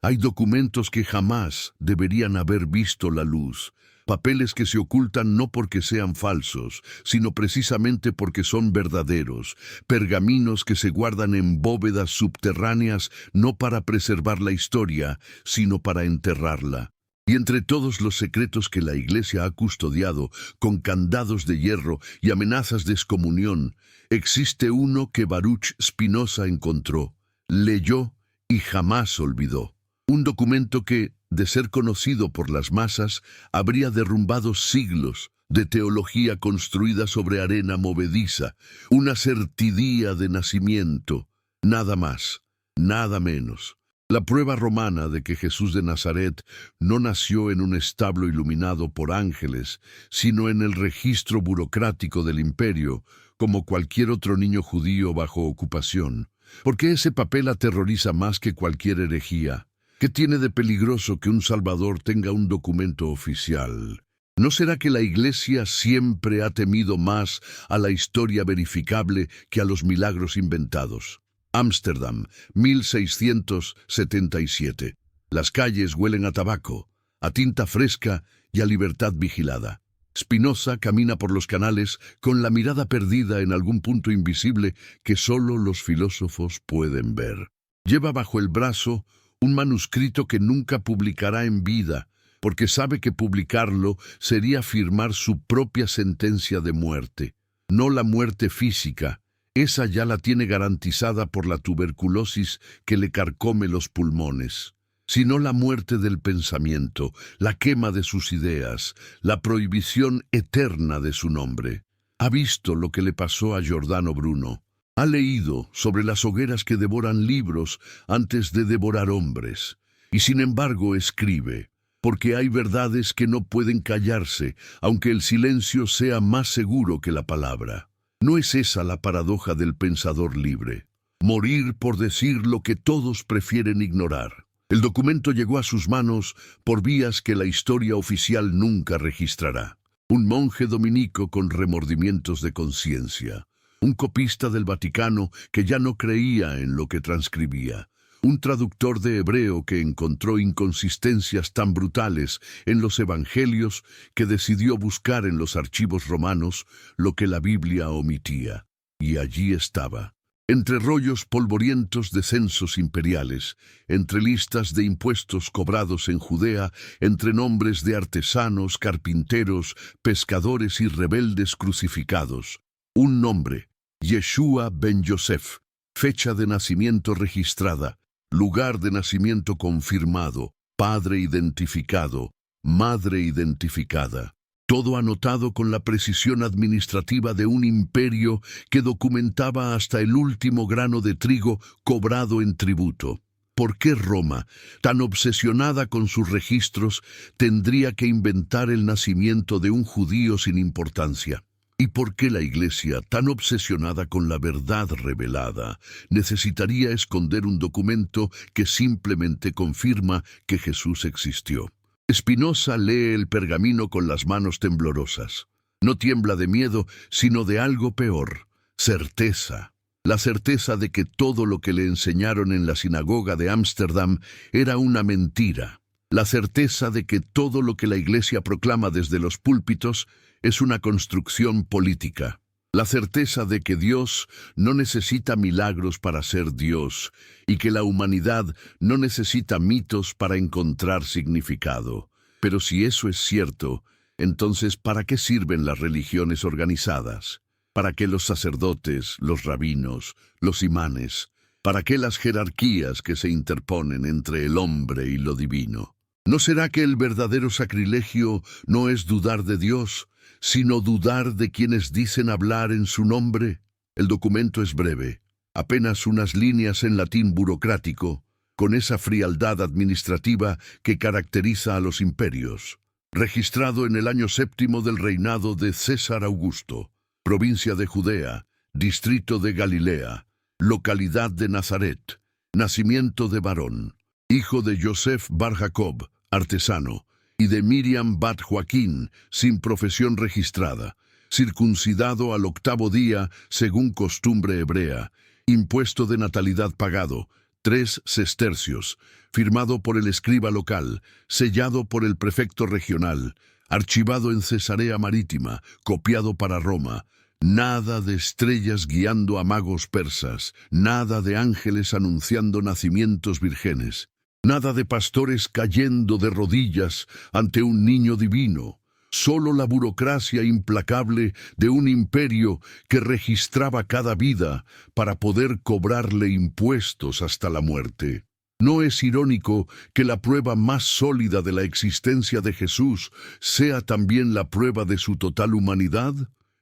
Hay documentos que jamás deberían haber visto la luz, papeles que se ocultan no porque sean falsos, sino precisamente porque son verdaderos, pergaminos que se guardan en bóvedas subterráneas no para preservar la historia, sino para enterrarla. Y entre todos los secretos que la Iglesia ha custodiado con candados de hierro y amenazas de excomunión, existe uno que Baruch Spinoza encontró, leyó y jamás olvidó. Un documento que, de ser conocido por las masas, habría derrumbado siglos de teología construida sobre arena movediza, una certidumbre de nacimiento, nada más, nada menos. La prueba romana de que Jesús de Nazaret no nació en un establo iluminado por ángeles, sino en el registro burocrático del imperio, como cualquier otro niño judío bajo ocupación. Porque ese papel aterroriza más que cualquier herejía. ¿Qué tiene de peligroso que un Salvador tenga un documento oficial? ¿No será que la Iglesia siempre ha temido más a la historia verificable que a los milagros inventados? Ámsterdam, 1677. Las calles huelen a tabaco, a tinta fresca y a libertad vigilada. Spinoza camina por los canales con la mirada perdida en algún punto invisible que solo los filósofos pueden ver. Lleva bajo el brazo un manuscrito que nunca publicará en vida, porque sabe que publicarlo sería firmar su propia sentencia de muerte. No la muerte física, esa ya la tiene garantizada por la tuberculosis que le carcome los pulmones, sino la muerte del pensamiento, la quema de sus ideas, la prohibición eterna de su nombre. Ha visto lo que le pasó a Giordano Bruno. Ha leído sobre las hogueras que devoran libros antes de devorar hombres, y sin embargo escribe, porque hay verdades que no pueden callarse, aunque el silencio sea más seguro que la palabra. ¿No es esa la paradoja del pensador libre? Morir por decir lo que todos prefieren ignorar. El documento llegó a sus manos por vías que la historia oficial nunca registrará. Un monje dominico con remordimientos de conciencia. Un copista del Vaticano que ya no creía en lo que transcribía. Un traductor de hebreo que encontró inconsistencias tan brutales en los evangelios que decidió buscar en los archivos romanos lo que la Biblia omitía. Y allí estaba, entre rollos polvorientos de censos imperiales, entre listas de impuestos cobrados en Judea, entre nombres de artesanos, carpinteros, pescadores y rebeldes crucificados. Un nombre, Yeshua ben Yosef, fecha de nacimiento registrada, lugar de nacimiento confirmado, padre identificado, madre identificada. Todo anotado con la precisión administrativa de un imperio que documentaba hasta el último grano de trigo cobrado en tributo. ¿Por qué Roma, tan obsesionada con sus registros, tendría que inventar el nacimiento de un judío sin importancia? ¿Y por qué la Iglesia, tan obsesionada con la verdad revelada, necesitaría esconder un documento que simplemente confirma que Jesús existió? Spinoza lee el pergamino con las manos temblorosas. No tiembla de miedo, sino de algo peor, certeza. La certeza de que todo lo que le enseñaron en la sinagoga de Ámsterdam era una mentira. La certeza de que todo lo que la Iglesia proclama desde los púlpitos es una construcción política. La certeza de que Dios no necesita milagros para ser Dios y que la humanidad no necesita mitos para encontrar significado. Pero si eso es cierto, entonces ¿para qué sirven las religiones organizadas? ¿Para qué los sacerdotes, los rabinos, los imanes? ¿Para qué las jerarquías que se interponen entre el hombre y lo divino? ¿No será que el verdadero sacrilegio no es dudar de Dios, sino dudar de quienes dicen hablar en su nombre? El documento es breve, apenas unas líneas en latín burocrático, con esa frialdad administrativa que caracteriza a los imperios. Registrado en el año 7º del reinado de César Augusto, provincia de Judea, distrito de Galilea, localidad de Nazaret, nacimiento de varón, hijo de Yosef bar Jacob, artesano, y de Miriam bat Joaquín, sin profesión registrada, circuncidado al 8º día según costumbre hebrea, impuesto de natalidad pagado, 3 sestercios, firmado por el escriba local, sellado por el prefecto regional, archivado en Cesarea Marítima, copiado para Roma. Nada de estrellas guiando a magos persas, nada de ángeles anunciando nacimientos virgenes, nada de pastores cayendo de rodillas ante un niño divino. Solo la burocracia implacable de un imperio que registraba cada vida para poder cobrarle impuestos hasta la muerte. ¿No es irónico que la prueba más sólida de la existencia de Jesús sea también la prueba de su total humanidad?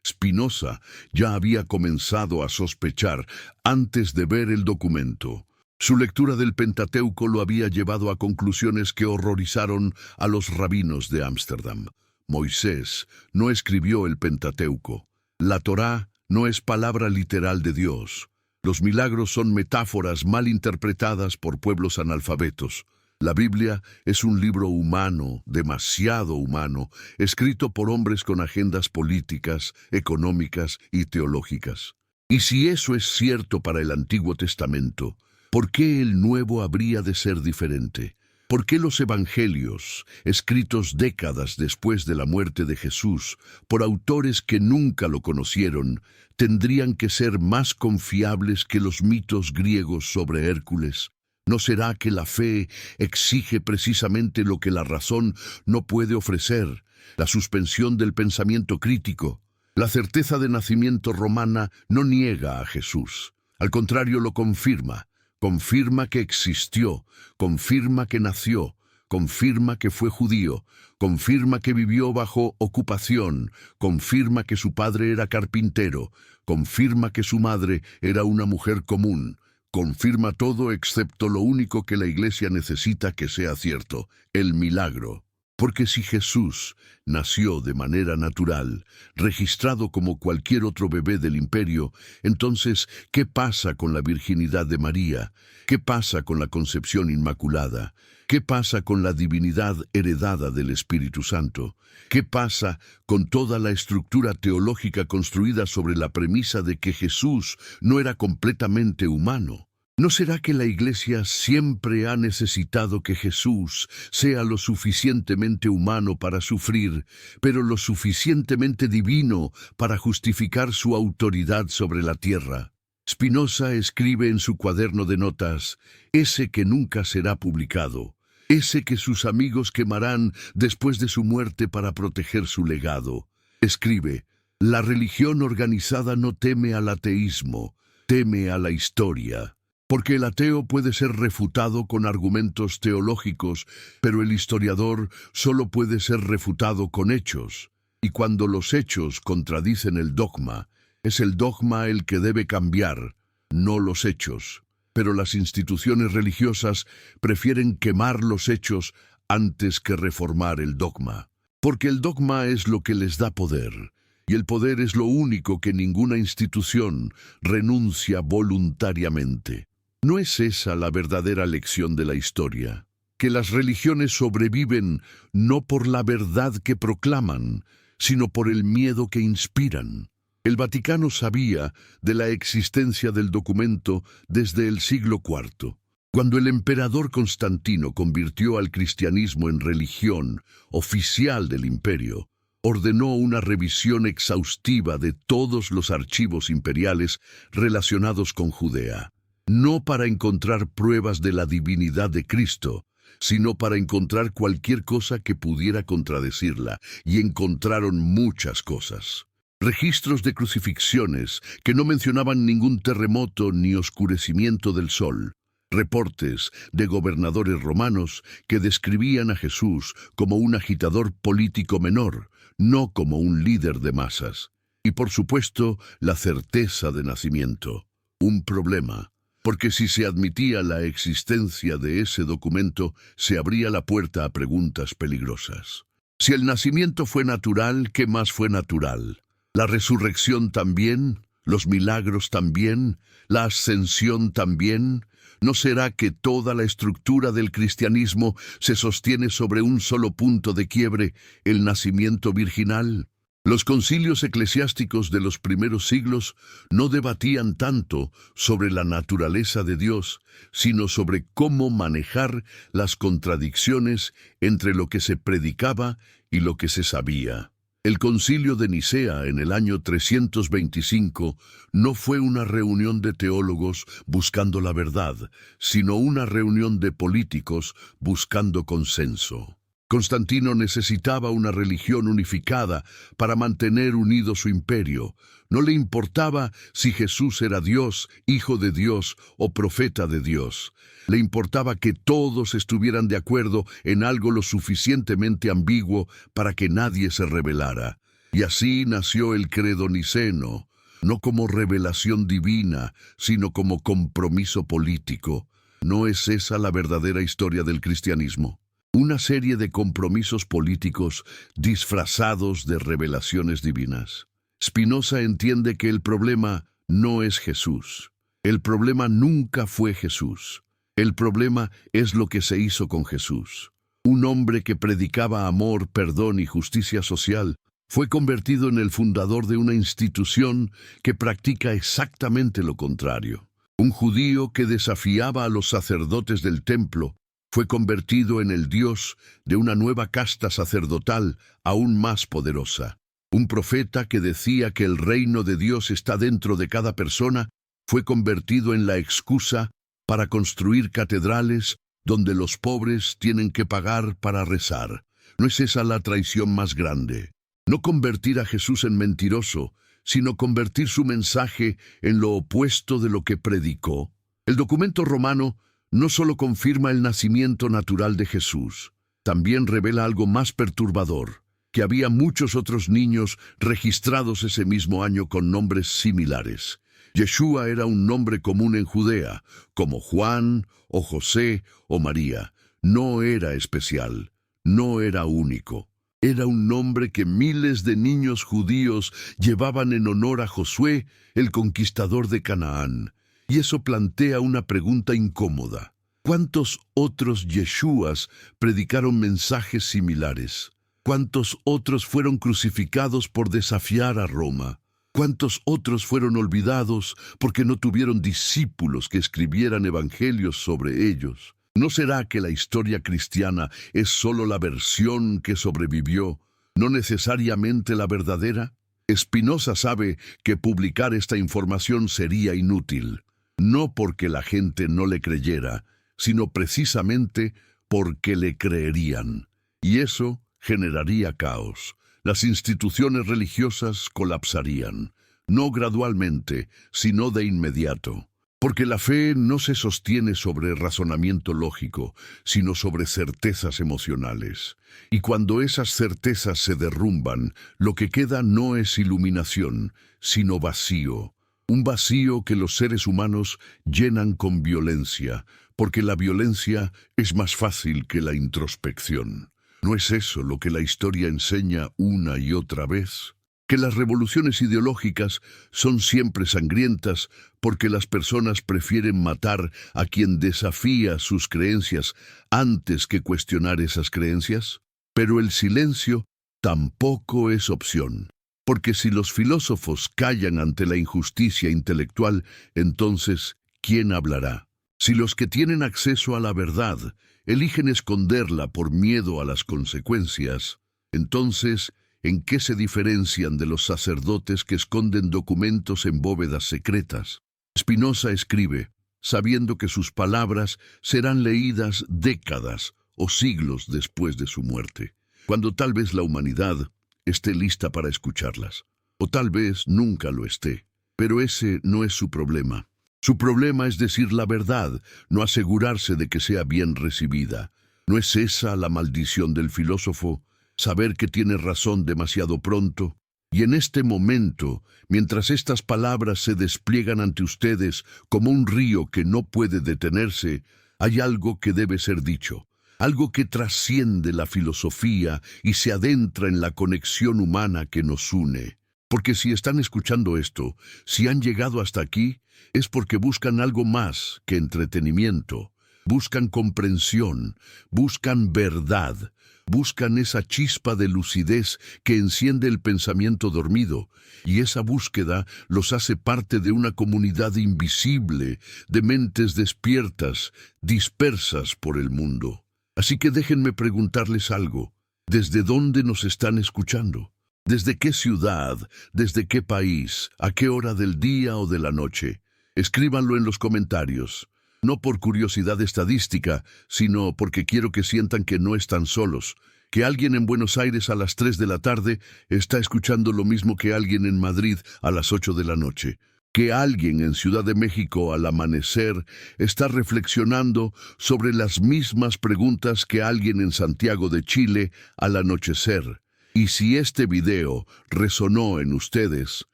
Spinoza ya había comenzado a sospechar antes de ver el documento. Su lectura del Pentateuco lo había llevado a conclusiones que horrorizaron a los rabinos de Ámsterdam. Moisés no escribió el Pentateuco. La Torá no es palabra literal de Dios. Los milagros son metáforas mal interpretadas por pueblos analfabetos. La Biblia es un libro humano, demasiado humano, escrito por hombres con agendas políticas, económicas y teológicas. Y si eso es cierto para el Antiguo Testamento, ¿por qué el Nuevo habría de ser diferente? ¿Por qué los evangelios, escritos décadas después de la muerte de Jesús, por autores que nunca lo conocieron, tendrían que ser más confiables que los mitos griegos sobre Hércules? ¿No será que la fe exige precisamente lo que la razón no puede ofrecer? La suspensión del pensamiento crítico. La certeza de nacimiento romana no niega a Jesús. Al contrario, lo confirma. Confirma que existió, confirma que nació, confirma que fue judío, confirma que vivió bajo ocupación, confirma que su padre era carpintero, confirma que su madre era una mujer común. Confirma todo excepto lo único que la Iglesia necesita que sea cierto, el milagro. Porque si Jesús nació de manera natural, registrado como cualquier otro bebé del imperio, entonces, ¿qué pasa con la virginidad de María? ¿Qué pasa con la concepción inmaculada? ¿Qué pasa con la divinidad heredada del Espíritu Santo? ¿Qué pasa con toda la estructura teológica construida sobre la premisa de que Jesús no era completamente humano? ¿No será que la Iglesia siempre ha necesitado que Jesús sea lo suficientemente humano para sufrir, pero lo suficientemente divino para justificar su autoridad sobre la tierra? Spinoza escribe en su cuaderno de notas, ese que nunca será publicado, ese que sus amigos quemarán después de su muerte para proteger su legado. Escribe, la religión organizada no teme al ateísmo, teme a la historia. Porque el ateo puede ser refutado con argumentos teológicos, pero el historiador solo puede ser refutado con hechos. Y cuando los hechos contradicen el dogma, es el dogma el que debe cambiar, no los hechos. Pero las instituciones religiosas prefieren quemar los hechos antes que reformar el dogma. Porque el dogma es lo que les da poder, y el poder es lo único que ninguna institución renuncia voluntariamente. ¿No es esa la verdadera lección de la historia? Que las religiones sobreviven no por la verdad que proclaman, sino por el miedo que inspiran. El Vaticano sabía de la existencia del documento desde el siglo IV. Cuando el emperador Constantino convirtió al cristianismo en religión oficial del imperio, ordenó una revisión exhaustiva de todos los archivos imperiales relacionados con Judea. No para encontrar pruebas de la divinidad de Cristo, sino para encontrar cualquier cosa que pudiera contradecirla, y encontraron muchas cosas. Registros de crucifixiones que no mencionaban ningún terremoto ni oscurecimiento del sol. Reportes de gobernadores romanos que describían a Jesús como un agitador político menor, no como un líder de masas. Y por supuesto, la certeza de nacimiento. Un problema. Porque si se admitía la existencia de ese documento, se abría la puerta a preguntas peligrosas. Si el nacimiento fue natural, ¿qué más fue natural? ¿La resurrección también? ¿Los milagros también? ¿La ascensión también? ¿No será que toda la estructura del cristianismo se sostiene sobre un solo punto de quiebre, el nacimiento virginal? Los concilios eclesiásticos de los primeros siglos no debatían tanto sobre la naturaleza de Dios, sino sobre cómo manejar las contradicciones entre lo que se predicaba y lo que se sabía. El concilio de Nicea en el año 325 no fue una reunión de teólogos buscando la verdad, sino una reunión de políticos buscando consenso. Constantino necesitaba una religión unificada para mantener unido su imperio. No le importaba si Jesús era Dios, hijo de Dios o profeta de Dios. Le importaba que todos estuvieran de acuerdo en algo lo suficientemente ambiguo para que nadie se rebelara. Y así nació el credo niceno, no como revelación divina, sino como compromiso político. ¿No es esa la verdadera historia del cristianismo? Una serie de compromisos políticos disfrazados de revelaciones divinas. Spinoza entiende que el problema no es Jesús. El problema nunca fue Jesús. El problema es lo que se hizo con Jesús. Un hombre que predicaba amor, perdón y justicia social fue convertido en el fundador de una institución que practica exactamente lo contrario. Un judío que desafiaba a los sacerdotes del templo fue convertido en el Dios de una nueva casta sacerdotal aún más poderosa. Un profeta que decía que el reino de Dios está dentro de cada persona fue convertido en la excusa para construir catedrales donde los pobres tienen que pagar para rezar. ¿No es esa la traición más grande? No convertir a Jesús en mentiroso, sino convertir su mensaje en lo opuesto de lo que predicó. El documento romano no solo confirma el nacimiento natural de Jesús, también revela algo más perturbador, que había muchos otros niños registrados ese mismo año con nombres similares. Yeshua era un nombre común en Judea, como Juan, o José, o María. No era especial, no era único. Era un nombre que miles de niños judíos llevaban en honor a Josué, el conquistador de Canaán. Y eso plantea una pregunta incómoda. ¿Cuántos otros Yeshuas predicaron mensajes similares? ¿Cuántos otros fueron crucificados por desafiar a Roma? ¿Cuántos otros fueron olvidados porque no tuvieron discípulos que escribieran evangelios sobre ellos? ¿No será que la historia cristiana es solo la versión que sobrevivió, no necesariamente la verdadera? Spinoza sabe que publicar esta información sería inútil, no porque la gente no le creyera, sino precisamente porque le creerían. Y eso generaría caos. Las instituciones religiosas colapsarían, no gradualmente, sino de inmediato. Porque la fe no se sostiene sobre razonamiento lógico, sino sobre certezas emocionales. Y cuando esas certezas se derrumban, lo que queda no es iluminación, sino vacío. Un vacío que los seres humanos llenan con violencia, porque la violencia es más fácil que la introspección. ¿No es eso lo que la historia enseña una y otra vez? Que las revoluciones ideológicas son siempre sangrientas porque las personas prefieren matar a quien desafía sus creencias antes que cuestionar esas creencias. Pero el silencio tampoco es opción, porque si los filósofos callan ante la injusticia intelectual, entonces, ¿quién hablará? Si los que tienen acceso a la verdad eligen esconderla por miedo a las consecuencias, entonces, ¿en qué se diferencian de los sacerdotes que esconden documentos en bóvedas secretas? Spinoza escribe, sabiendo que sus palabras serán leídas décadas o siglos después de su muerte, cuando tal vez la humanidad esté lista para escucharlas, o tal vez nunca lo esté. Pero ese no es su problema. Su problema es decir la verdad, no asegurarse de que sea bien recibida. ¿No es esa la maldición del filósofo? Saber que tiene razón demasiado pronto. Y en este momento, mientras estas palabras se despliegan ante ustedes como un río que no puede detenerse, hay algo que debe ser dicho, algo que trasciende la filosofía y se adentra en la conexión humana que nos une. Porque si están escuchando esto, si han llegado hasta aquí, es porque buscan algo más que entretenimiento. Buscan comprensión, buscan verdad, buscan esa chispa de lucidez que enciende el pensamiento dormido, y esa búsqueda los hace parte de una comunidad invisible, de mentes despiertas, dispersas por el mundo. Así que déjenme preguntarles algo. ¿Desde dónde nos están escuchando? ¿Desde qué ciudad? ¿Desde qué país? ¿A qué hora del día o de la noche? Escríbanlo en los comentarios. No por curiosidad estadística, sino porque quiero que sientan que no están solos, que alguien en Buenos Aires a las 3 de la tarde está escuchando lo mismo que alguien en Madrid a las 8 de la noche, que alguien en Ciudad de México al amanecer está reflexionando sobre las mismas preguntas que alguien en Santiago de Chile al anochecer. Y si este video resonó en ustedes,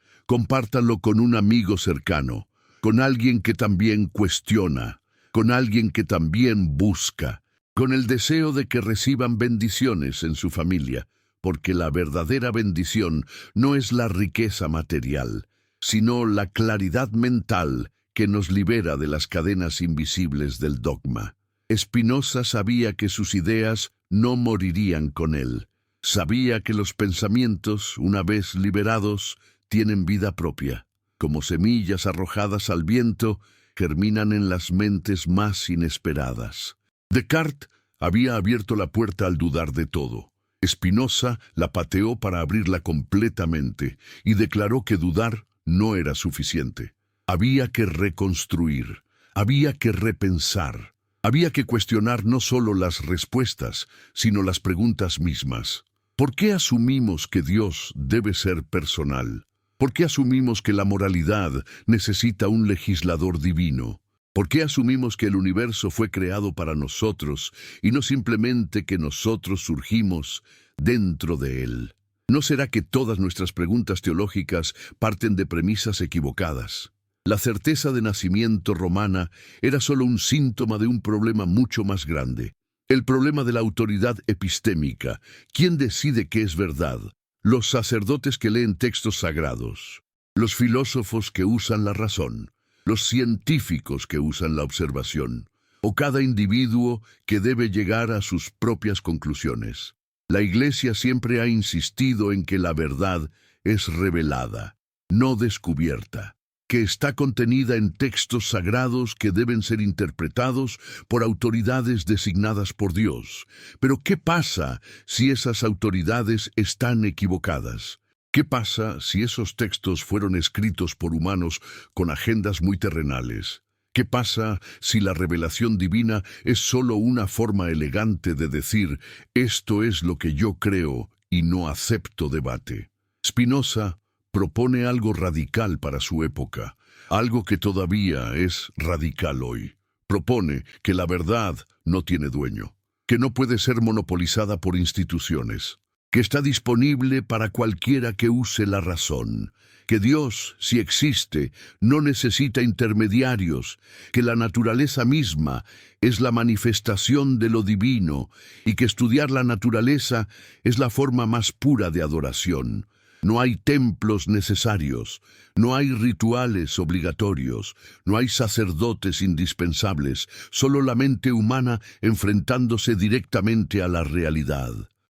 compártanlo con un amigo cercano, con alguien que también cuestiona, con alguien que también busca, con el deseo de que reciban bendiciones en su familia, porque la verdadera bendición no es la riqueza material, sino la claridad mental que nos libera de las cadenas invisibles del dogma. Spinoza sabía que sus ideas no morirían con él. Sabía que los pensamientos, una vez liberados, tienen vida propia. Como semillas arrojadas al viento, germinan en las mentes más inesperadas. Descartes había abierto la puerta al dudar de todo. Spinoza la pateó para abrirla completamente y declaró que dudar no era suficiente. Había que reconstruir, había que repensar, había que cuestionar no solo las respuestas, sino las preguntas mismas. ¿Por qué asumimos que Dios debe ser personal? ¿Por qué asumimos que la moralidad necesita un legislador divino? ¿Por qué asumimos que el universo fue creado para nosotros y no simplemente que nosotros surgimos dentro de él? ¿No será que todas nuestras preguntas teológicas parten de premisas equivocadas? La certeza de nacimiento romana era solo un síntoma de un problema mucho más grande. El problema de la autoridad epistémica. ¿Quién decide qué es verdad? Los sacerdotes que leen textos sagrados, los filósofos que usan la razón, los científicos que usan la observación, o cada individuo que debe llegar a sus propias conclusiones. La Iglesia siempre ha insistido en que la verdad es revelada, no descubierta, que está contenida en textos sagrados que deben ser interpretados por autoridades designadas por Dios. Pero ¿qué pasa si esas autoridades están equivocadas? ¿Qué pasa si esos textos fueron escritos por humanos con agendas muy terrenales? ¿Qué pasa si la revelación divina es solo una forma elegante de decir esto es lo que yo creo y no acepto debate? Spinoza propone algo radical para su época, algo que todavía es radical hoy. Propone que la verdad no tiene dueño, que no puede ser monopolizada por instituciones, que está disponible para cualquiera que use la razón, que Dios, si existe, no necesita intermediarios, que la naturaleza misma es la manifestación de lo divino y que estudiar la naturaleza es la forma más pura de adoración. No hay templos necesarios, no hay rituales obligatorios, no hay sacerdotes indispensables, solo la mente humana enfrentándose directamente a la realidad.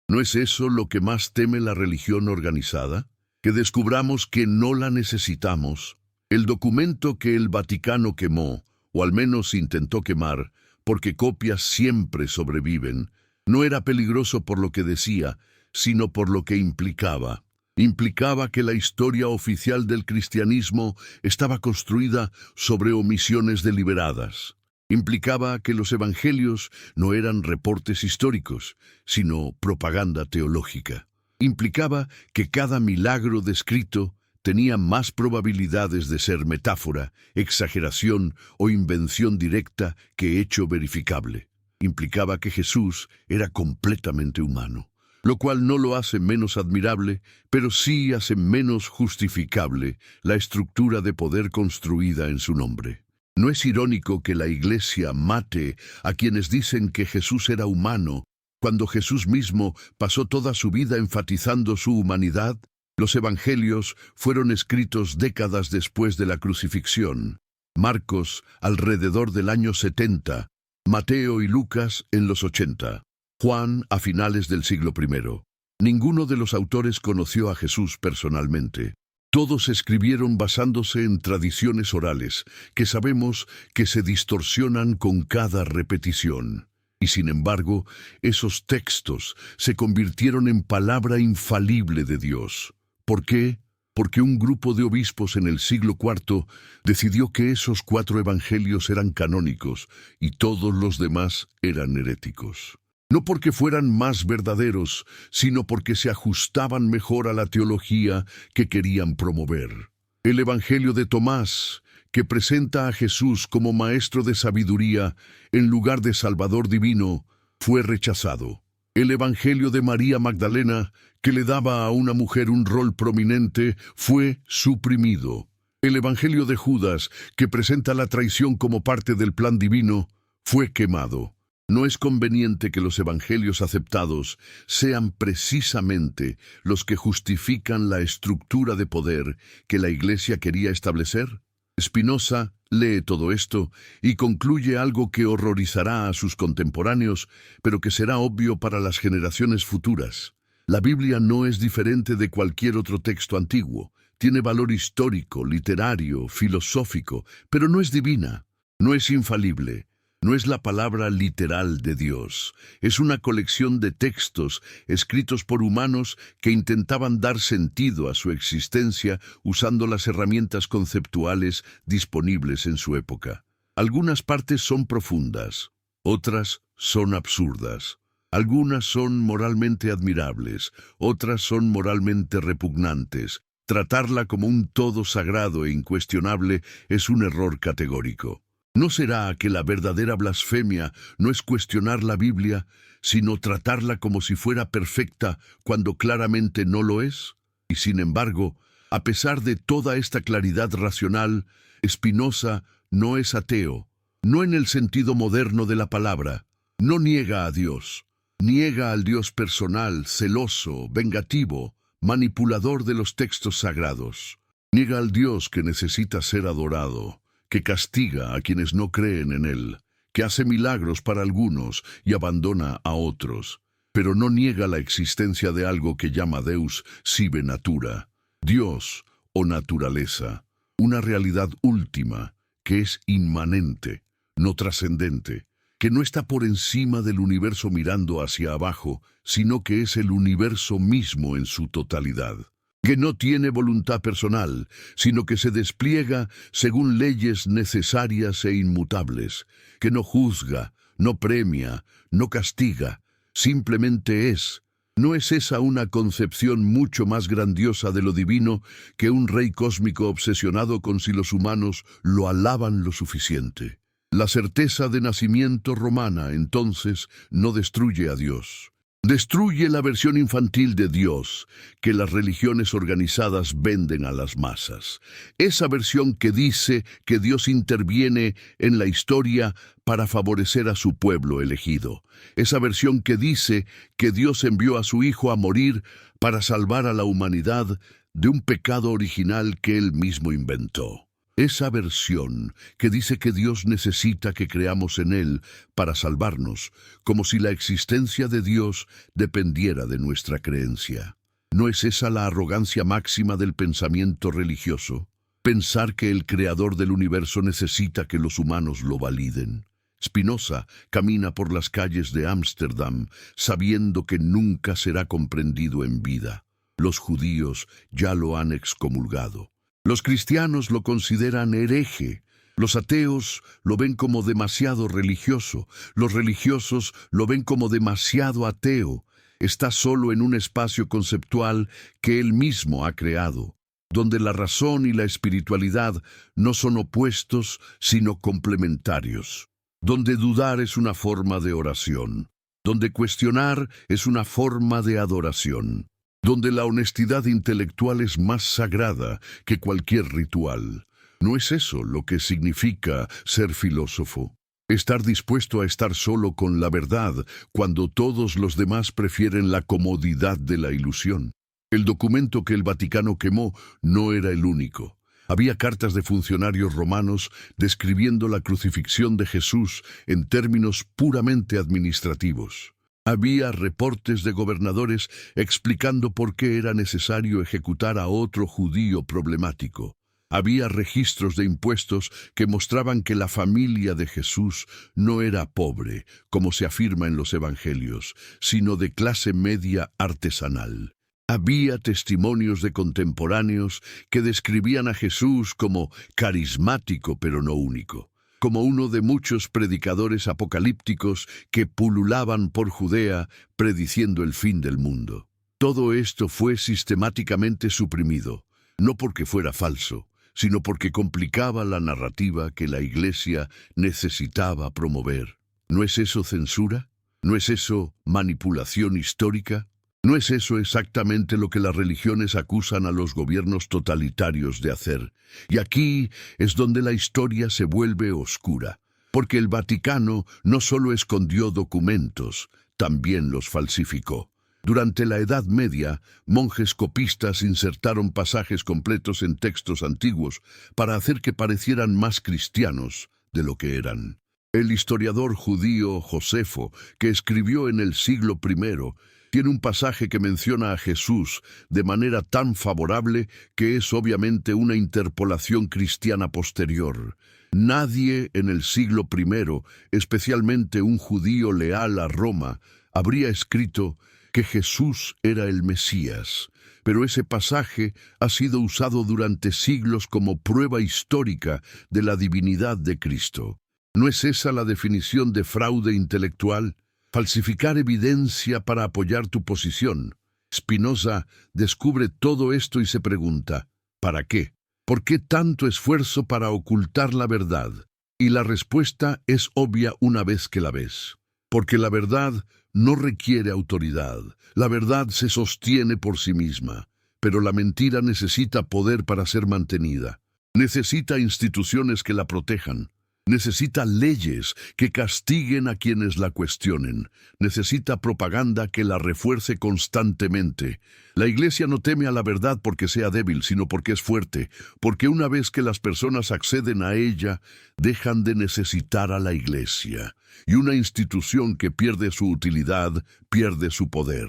¿No es eso lo que más teme la religión organizada? Que descubramos que no la necesitamos. El documento que el Vaticano quemó, o al menos intentó quemar, porque copias siempre sobreviven, no era peligroso por lo que decía, sino por lo que implicaba. Implicaba que la historia oficial del cristianismo estaba construida sobre omisiones deliberadas. Implicaba que los evangelios no eran reportes históricos, sino propaganda teológica. Implicaba que cada milagro descrito tenía más probabilidades de ser metáfora, exageración o invención directa que hecho verificable. Implicaba que Jesús era completamente humano, lo cual no lo hace menos admirable, pero sí hace menos justificable la estructura de poder construida en su nombre. ¿No es irónico que la Iglesia mate a quienes dicen que Jesús era humano, cuando Jesús mismo pasó toda su vida enfatizando su humanidad? Los evangelios fueron escritos décadas después de la crucifixión. Marcos, alrededor del año 70, Mateo y Lucas en los 80, Juan a finales del siglo I. Ninguno de los autores conoció a Jesús personalmente. Todos escribieron basándose en tradiciones orales, que sabemos que se distorsionan con cada repetición. Y sin embargo, esos textos se convirtieron en palabra infalible de Dios. ¿Por qué? Porque un grupo de obispos en el siglo IV decidió que esos 4 evangelios eran canónicos y todos los demás eran heréticos. No porque fueran más verdaderos, sino porque se ajustaban mejor a la teología que querían promover. El Evangelio de Tomás, que presenta a Jesús como maestro de sabiduría en lugar de Salvador divino, fue rechazado. El Evangelio de María Magdalena, que le daba a una mujer un rol prominente, fue suprimido. El Evangelio de Judas, que presenta la traición como parte del plan divino, fue quemado. No es conveniente que los evangelios aceptados sean precisamente los que justifican la estructura de poder que la Iglesia quería establecer. Spinoza lee todo esto y concluye algo que horrorizará a sus contemporáneos, pero que será obvio para las generaciones futuras. La Biblia no es diferente de cualquier otro texto antiguo. Tiene valor histórico, literario, filosófico, pero no es divina, no es infalible. No es la palabra literal de Dios, es una colección de textos escritos por humanos que intentaban dar sentido a su existencia usando las herramientas conceptuales disponibles en su época. Algunas partes son profundas, otras son absurdas. Algunas son moralmente admirables, otras son moralmente repugnantes. Tratarla como un todo sagrado e incuestionable es un error categórico. ¿No será que la verdadera blasfemia no es cuestionar la Biblia, sino tratarla como si fuera perfecta cuando claramente no lo es? Y sin embargo, a pesar de toda esta claridad racional, Spinoza no es ateo, no en el sentido moderno de la palabra. No niega a Dios, niega al Dios personal, celoso, vengativo, manipulador de los textos sagrados. Niega al Dios que necesita ser adorado, que castiga a quienes no creen en Él, que hace milagros para algunos y abandona a otros, pero no niega la existencia de algo que llama Deus sive natura, Dios o naturaleza, una realidad última que es inmanente, no trascendente, que no está por encima del universo mirando hacia abajo, sino que es el universo mismo en su totalidad. Que no tiene voluntad personal, sino que se despliega según leyes necesarias e inmutables, que no juzga, no premia, no castiga, simplemente es. ¿No es esa una concepción mucho más grandiosa de lo divino que un rey cósmico obsesionado con si los humanos lo alaban lo suficiente? La certeza de nacimiento romana, entonces, no destruye a Dios. Destruye la versión infantil de Dios que las religiones organizadas venden a las masas. Esa versión que dice que Dios interviene en la historia para favorecer a su pueblo elegido. Esa versión que dice que Dios envió a su Hijo a morir para salvar a la humanidad de un pecado original que Él mismo inventó. Esa versión que dice que Dios necesita que creamos en Él para salvarnos, como si la existencia de Dios dependiera de nuestra creencia. ¿No es esa la arrogancia máxima del pensamiento religioso? Pensar que el creador del universo necesita que los humanos lo validen. Spinoza camina por las calles de Ámsterdam sabiendo que nunca será comprendido en vida. Los judíos ya lo han excomulgado. Los cristianos lo consideran hereje, los ateos lo ven como demasiado religioso, los religiosos lo ven como demasiado ateo. Está solo en un espacio conceptual que él mismo ha creado, donde la razón y la espiritualidad no son opuestos, sino complementarios, donde dudar es una forma de oración, donde cuestionar es una forma de adoración, donde la honestidad intelectual es más sagrada que cualquier ritual. ¿No es eso lo que significa ser filósofo? Estar dispuesto a estar solo con la verdad cuando todos los demás prefieren la comodidad de la ilusión. El documento que el Vaticano quemó no era el único. Había cartas de funcionarios romanos describiendo la crucifixión de Jesús en términos puramente administrativos. Había reportes de gobernadores explicando por qué era necesario ejecutar a otro judío problemático. Había registros de impuestos que mostraban que la familia de Jesús no era pobre, como se afirma en los evangelios, sino de clase media artesanal. Había testimonios de contemporáneos que describían a Jesús como carismático pero no único, como uno de muchos predicadores apocalípticos que pululaban por Judea prediciendo el fin del mundo. Todo esto fue sistemáticamente suprimido, no porque fuera falso, sino porque complicaba la narrativa que la Iglesia necesitaba promover. ¿No es eso censura? ¿No es eso manipulación histórica? ¿No es eso exactamente lo que las religiones acusan a los gobiernos totalitarios de hacer? Y aquí es donde la historia se vuelve oscura, porque el Vaticano no solo escondió documentos, también los falsificó. Durante la Edad Media, monjes copistas insertaron pasajes completos en textos antiguos para hacer que parecieran más cristianos de lo que eran. El historiador judío Josefo, que escribió en el siglo I, tiene un pasaje que menciona a Jesús de manera tan favorable que es obviamente una interpolación cristiana posterior. Nadie en el siglo I, especialmente un judío leal a Roma, habría escrito que Jesús era el Mesías, pero ese pasaje ha sido usado durante siglos como prueba histórica de la divinidad de Cristo. ¿No es esa la definición de fraude intelectual? Falsificar evidencia para apoyar tu posición. Spinoza descubre todo esto y se pregunta, ¿para qué? ¿Por qué tanto esfuerzo para ocultar la verdad? Y la respuesta es obvia una vez que la ves. Porque la verdad no requiere autoridad. La verdad se sostiene por sí misma. Pero la mentira necesita poder para ser mantenida. Necesita instituciones que la protejan. Necesita leyes que castiguen a quienes la cuestionen. Necesita propaganda que la refuerce constantemente. La Iglesia no teme a la verdad porque sea débil, sino porque es fuerte, porque una vez que las personas acceden a ella, dejan de necesitar a la Iglesia. Y una institución que pierde su utilidad, pierde su poder.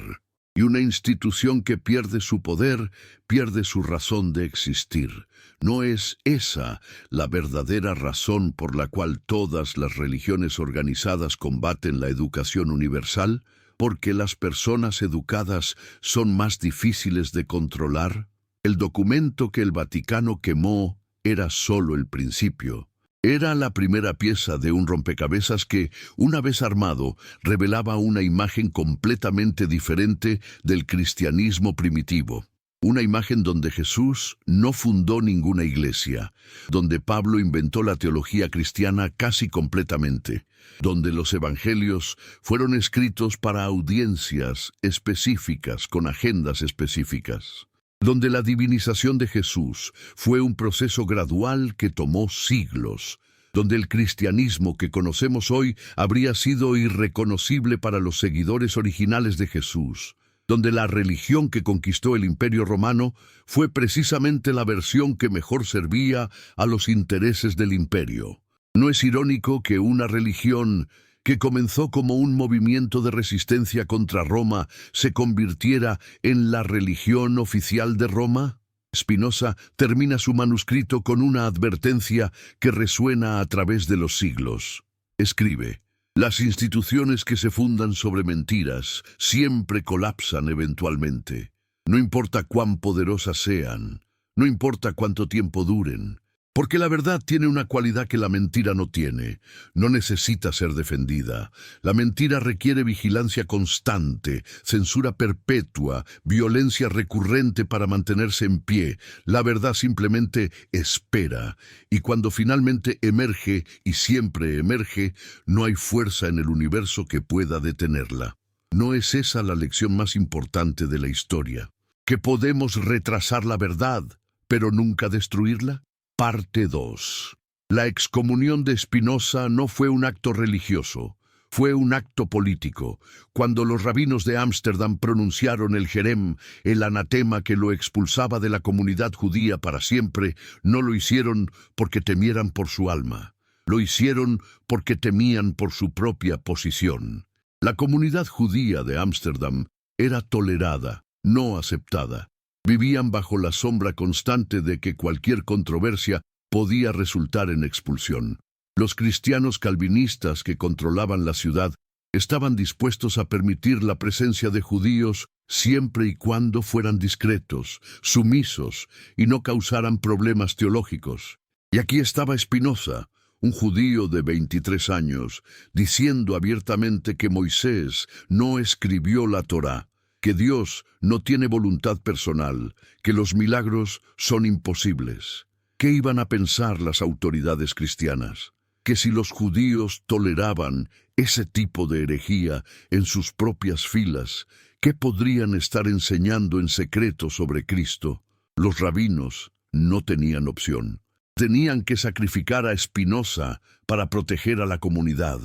Y una institución que pierde su poder, pierde su razón de existir. ¿No es esa la verdadera razón por la cual todas las religiones organizadas combaten la educación universal? ¿Porque las personas educadas son más difíciles de controlar? El documento que el Vaticano quemó era solo el principio. Era la primera pieza de un rompecabezas que, una vez armado, revelaba una imagen completamente diferente del cristianismo primitivo. Una imagen donde Jesús no fundó ninguna iglesia, donde Pablo inventó la teología cristiana casi completamente, donde los evangelios fueron escritos para audiencias específicas, con agendas específicas, donde la divinización de Jesús fue un proceso gradual que tomó siglos, donde el cristianismo que conocemos hoy habría sido irreconocible para los seguidores originales de Jesús, donde la religión que conquistó el Imperio Romano fue precisamente la versión que mejor servía a los intereses del imperio. ¿No es irónico que una religión que comenzó como un movimiento de resistencia contra Roma se convirtiera en la religión oficial de Roma? Spinoza termina su manuscrito con una advertencia que resuena a través de los siglos. Escribe: las instituciones que se fundan sobre mentiras siempre colapsan eventualmente. No importa cuán poderosas sean, no importa cuánto tiempo duren, porque la verdad tiene una cualidad que la mentira no tiene. No necesita ser defendida. La mentira requiere vigilancia constante, censura perpetua, violencia recurrente para mantenerse en pie. La verdad simplemente espera. Y cuando finalmente emerge, y siempre emerge, no hay fuerza en el universo que pueda detenerla. ¿No es esa la lección más importante de la historia? ¿Que podemos retrasar la verdad, pero nunca destruirla? Parte 2. La excomunión de Spinoza no fue un acto religioso, Fue un acto político. Cuando los rabinos de Ámsterdam pronunciaron el jerem, el anatema que lo expulsaba de la comunidad judía para siempre, no lo hicieron porque temieran por su alma. Lo hicieron porque temían por su propia posición. La comunidad judía de Ámsterdam era tolerada, no aceptada. Vivían bajo la sombra constante de que cualquier controversia podía resultar en expulsión. Los cristianos calvinistas que controlaban la ciudad estaban dispuestos a permitir la presencia de judíos siempre y cuando fueran discretos, sumisos y no causaran problemas teológicos. Y aquí estaba Spinoza, un judío de 23 años, diciendo abiertamente que Moisés no escribió la Torá, que Dios no tiene voluntad personal, que los milagros son imposibles. ¿Qué iban a pensar las autoridades cristianas? Que si los judíos toleraban ese tipo de herejía en sus propias filas, ¿qué podrían estar enseñando en secreto sobre Cristo? Los rabinos no tenían opción. Tenían que sacrificar a Spinoza para proteger a la comunidad.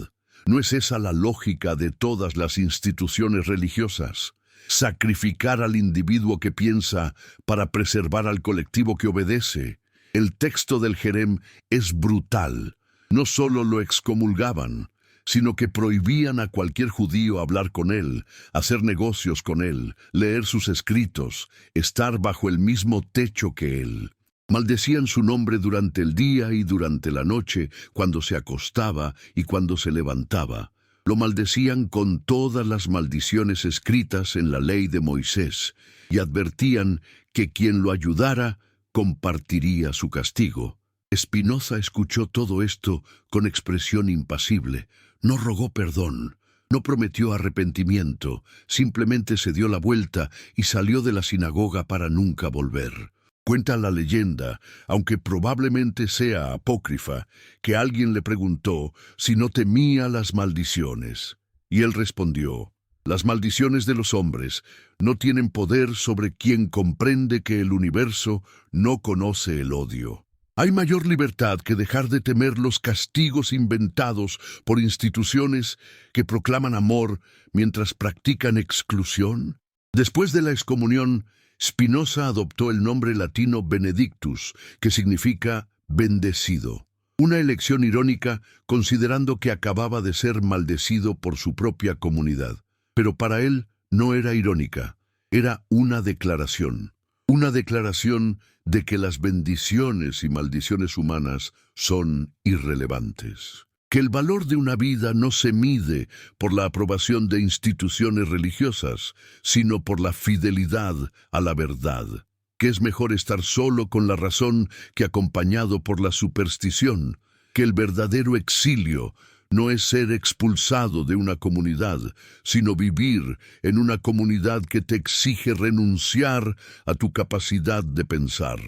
¿No es esa la lógica de todas las instituciones religiosas? Sacrificar al individuo que piensa para preservar al colectivo que obedece. El texto del jerem es brutal. No solo lo excomulgaban, sino que prohibían a cualquier judío hablar con él, hacer negocios con él, leer sus escritos, estar bajo el mismo techo que él. Maldecían su nombre durante el día y durante la noche, cuando se acostaba y cuando se levantaba. Lo maldecían con todas las maldiciones escritas en la ley de Moisés, y advertían que quien lo ayudara compartiría su castigo. Spinoza escuchó todo esto con expresión impasible. No rogó perdón, no prometió arrepentimiento, simplemente se dio la vuelta y salió de la sinagoga para nunca volver. Cuenta la leyenda, aunque probablemente sea apócrifa, que alguien le preguntó si no temía las maldiciones. Y él respondió: las maldiciones de los hombres no tienen poder sobre quien comprende que el universo no conoce el odio. ¿Hay mayor libertad que dejar de temer los castigos inventados por instituciones que proclaman amor mientras practican exclusión? Después de la excomunión, Spinoza adoptó el nombre latino Benedictus, que significa bendecido. Una elección irónica, considerando que acababa de ser maldecido por su propia comunidad. Pero para él no era irónica, era una declaración. Una declaración de que las bendiciones y maldiciones humanas son irrelevantes. Que el valor de una vida no se mide por la aprobación de instituciones religiosas, sino por la fidelidad a la verdad. Que es mejor estar solo con la razón que acompañado por la superstición. Que el verdadero exilio no es ser expulsado de una comunidad, sino vivir en una comunidad que te exige renunciar a tu capacidad de pensar.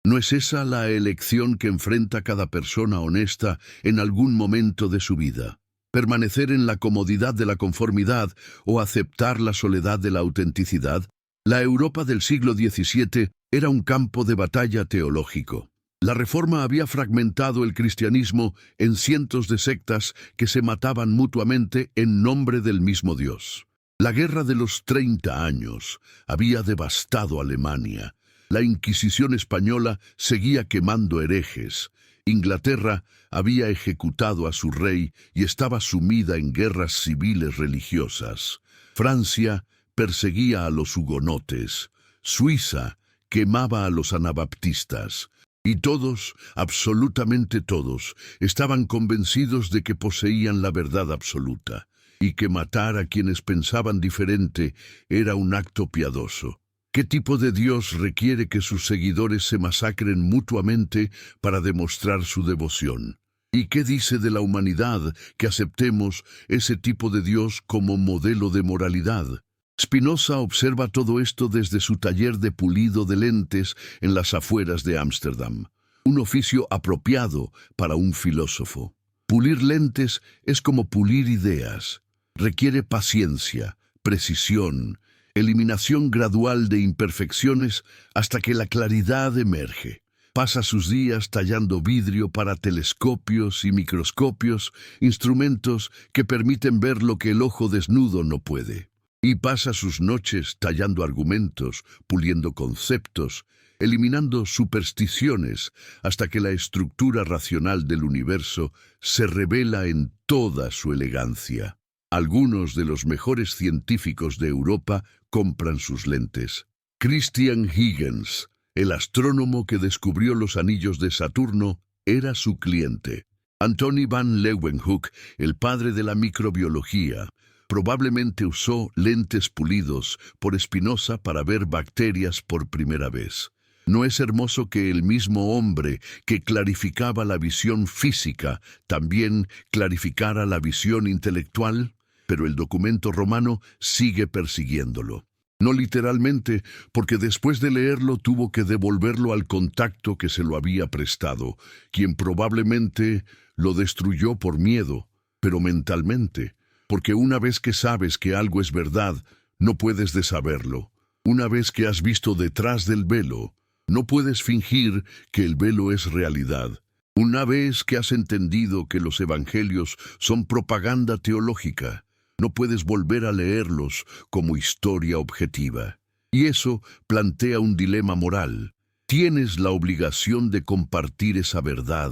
¿No es esa la elección que enfrenta cada persona honesta en algún momento de su vida? ¿Permanecer en la comodidad de la conformidad o aceptar la soledad de la autenticidad? La Europa del siglo XVII era un campo de batalla teológico. La Reforma había fragmentado el cristianismo en cientos de sectas que se mataban mutuamente en nombre del mismo Dios. La Guerra de los 30 años había devastado Alemania. La Inquisición española seguía quemando herejes. Inglaterra había ejecutado a su rey y estaba sumida en guerras civiles religiosas. Francia perseguía a los hugonotes. Suiza quemaba a los anabaptistas. Y todos, absolutamente todos, estaban convencidos de que poseían la verdad absoluta, y que matar a quienes pensaban diferente era un acto piadoso. ¿Qué tipo de Dios requiere que sus seguidores se masacren mutuamente para demostrar su devoción? ¿Y qué dice de la humanidad que aceptemos ese tipo de Dios como modelo de moralidad? Spinoza observa todo esto desde su taller de pulido de lentes en las afueras de Ámsterdam, un oficio apropiado para un filósofo. Pulir lentes es como pulir ideas. Requiere paciencia, precisión, eliminación gradual de imperfecciones hasta que la claridad emerge. Pasa sus días tallando vidrio para telescopios y microscopios, instrumentos que permiten ver lo que el ojo desnudo no puede. Y pasa sus noches tallando argumentos, puliendo conceptos, eliminando supersticiones, hasta que la estructura racional del universo se revela en toda su elegancia. Algunos de los mejores científicos de Europa compran sus lentes. Christian Huygens, el astrónomo que descubrió los anillos de Saturno, era su cliente. Antony van Leeuwenhoek, el padre de la microbiología, probablemente usó lentes pulidos por Spinoza para ver bacterias por primera vez. ¿No es hermoso que el mismo hombre que clarificaba la visión física también clarificara la visión intelectual? Pero el documento romano sigue persiguiéndolo. No literalmente, porque después de leerlo tuvo que devolverlo al contacto que se lo había prestado, quien probablemente lo destruyó por miedo, pero mentalmente, porque una vez que sabes que algo es verdad, no puedes desaverlo. Una vez que has visto detrás del velo, no puedes fingir que el velo es realidad. Una vez que has entendido que los evangelios son propaganda teológica, no puedes volver a leerlos como historia objetiva. Y eso plantea un dilema moral. Tienes la obligación de compartir esa verdad,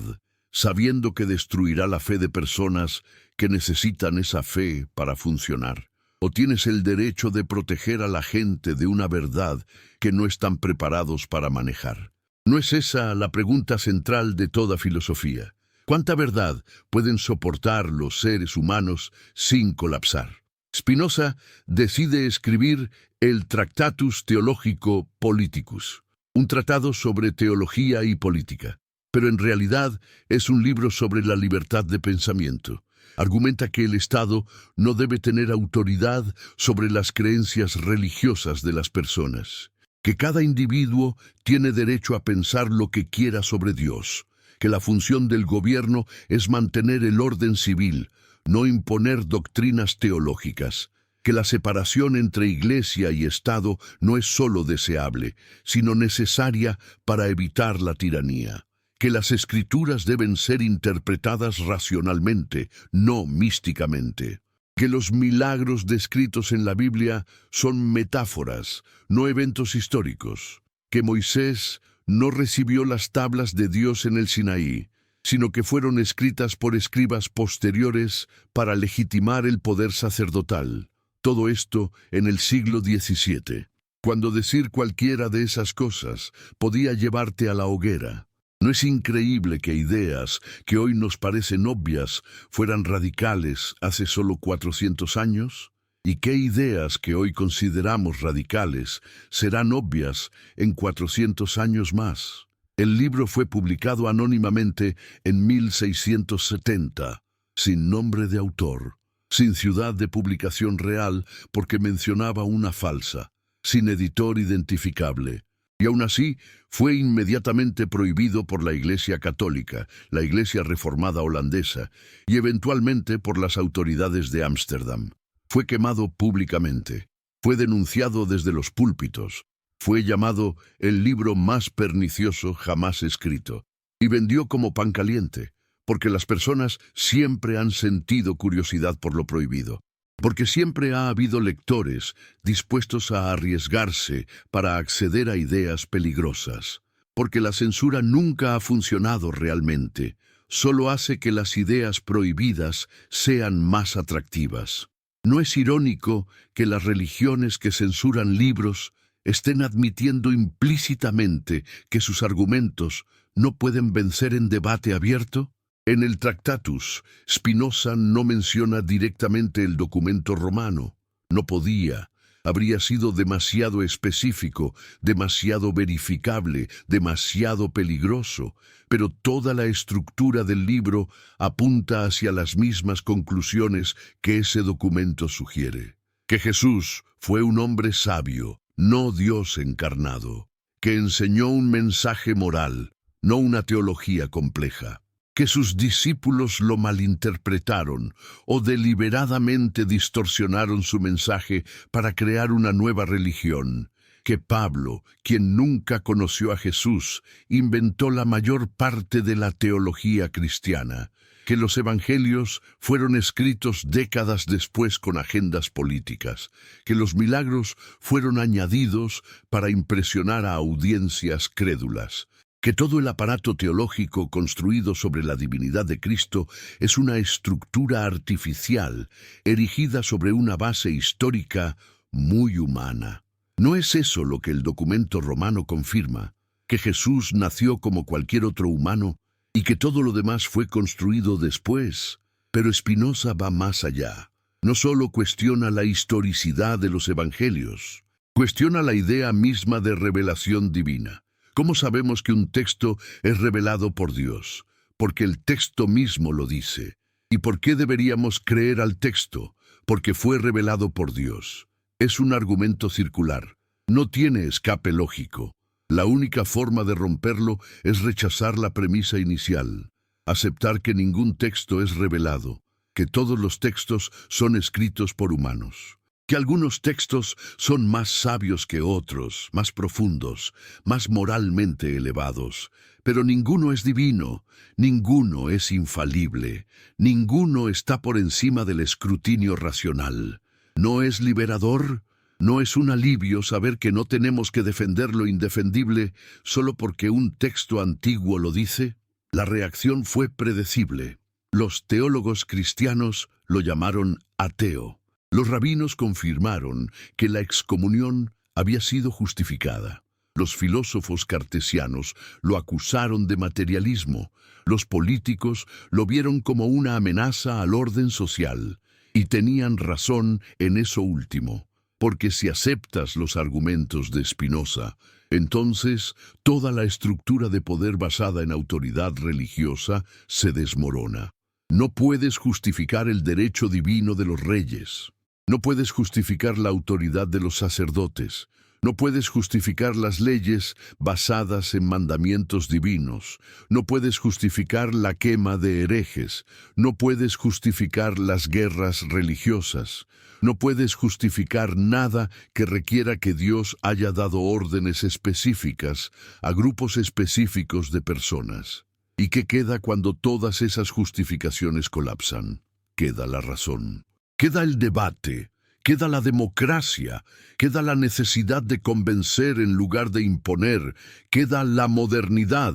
sabiendo que destruirá la fe de personas que necesitan esa fe para funcionar. O tienes el derecho de proteger a la gente de una verdad que no están preparados para manejar. ¿No es esa la pregunta central de toda filosofía? ¿Cuánta verdad pueden soportar los seres humanos sin colapsar? Spinoza decide escribir el Tractatus Theologico Politicus, un tratado sobre teología y política, pero en realidad es un libro sobre la libertad de pensamiento. Argumenta que el Estado no debe tener autoridad sobre las creencias religiosas de las personas, que cada individuo tiene derecho a pensar lo que quiera sobre Dios, que la función del gobierno es mantener el orden civil, no imponer doctrinas teológicas, que la separación entre Iglesia y Estado no es solo deseable, sino necesaria para evitar la tiranía, que las Escrituras deben ser interpretadas racionalmente, no místicamente, que los milagros descritos en la Biblia son metáforas, no eventos históricos, que Moisés no recibió las tablas de Dios en el Sinaí, sino que fueron escritas por escribas posteriores para legitimar el poder sacerdotal. Todo esto en el siglo XVII, cuando decir cualquiera de esas cosas podía llevarte a la hoguera. ¿No es increíble que ideas que hoy nos parecen obvias fueran radicales hace solo 400 años? ¿Y qué ideas que hoy consideramos radicales serán obvias en 400 años más? El libro fue publicado anónimamente en 1670, sin nombre de autor, sin ciudad de publicación real porque mencionaba una falsa, sin editor identificable. Y aún así, fue inmediatamente prohibido por la Iglesia Católica, la Iglesia Reformada holandesa, y eventualmente por las autoridades de Ámsterdam. Fue quemado públicamente, fue denunciado desde los púlpitos, fue llamado el libro más pernicioso jamás escrito, y vendió como pan caliente, porque las personas siempre han sentido curiosidad por lo prohibido. Porque siempre ha habido lectores dispuestos a arriesgarse para acceder a ideas peligrosas. Porque la censura nunca ha funcionado realmente, solo hace que las ideas prohibidas sean más atractivas. ¿No es irónico que las religiones que censuran libros estén admitiendo implícitamente que sus argumentos no pueden vencer en debate abierto? En el Tractatus, Spinoza no menciona directamente el documento romano. No podía. Habría sido demasiado específico, demasiado verificable, demasiado peligroso, pero toda la estructura del libro apunta hacia las mismas conclusiones que ese documento sugiere. Que Jesús fue un hombre sabio, no Dios encarnado, que enseñó un mensaje moral, no una teología compleja. Que sus discípulos lo malinterpretaron o deliberadamente distorsionaron su mensaje para crear una nueva religión, que Pablo, quien nunca conoció a Jesús, inventó la mayor parte de la teología cristiana, que los evangelios fueron escritos décadas después con agendas políticas, que los milagros fueron añadidos para impresionar a audiencias crédulas, que todo el aparato teológico construido sobre la divinidad de Cristo es una estructura artificial, erigida sobre una base histórica muy humana. ¿No es eso lo que el documento romano confirma? ¿Que Jesús nació como cualquier otro humano y que todo lo demás fue construido después? Pero Spinoza va más allá. No solo cuestiona la historicidad de los evangelios, cuestiona la idea misma de revelación divina. ¿Cómo sabemos que un texto es revelado por Dios? Porque el texto mismo lo dice. ¿Y por qué deberíamos creer al texto? Porque fue revelado por Dios. Es un argumento circular. No tiene escape lógico. La única forma de romperlo es rechazar la premisa inicial. Aceptar que ningún texto es revelado, que todos los textos son escritos por humanos, que algunos textos son más sabios que otros, más profundos, más moralmente elevados, pero ninguno es divino, ninguno es infalible, ninguno está por encima del escrutinio racional. ¿No es liberador? ¿No es un alivio saber que no tenemos que defender lo indefendible solo porque un texto antiguo lo dice? La reacción fue predecible. Los teólogos cristianos lo llamaron ateo. Los rabinos confirmaron que la excomunión había sido justificada. Los filósofos cartesianos lo acusaron de materialismo. Los políticos lo vieron como una amenaza al orden social. Y tenían razón en eso último, porque si aceptas los argumentos de Spinoza, entonces toda la estructura de poder basada en autoridad religiosa se desmorona. No puedes justificar el derecho divino de los reyes. No puedes justificar la autoridad de los sacerdotes. No puedes justificar las leyes basadas en mandamientos divinos. No puedes justificar la quema de herejes. No puedes justificar las guerras religiosas. No puedes justificar nada que requiera que Dios haya dado órdenes específicas a grupos específicos de personas. ¿Y qué queda cuando todas esas justificaciones colapsan? Queda la razón. Queda el debate, queda la democracia, queda la necesidad de convencer en lugar de imponer, queda la modernidad.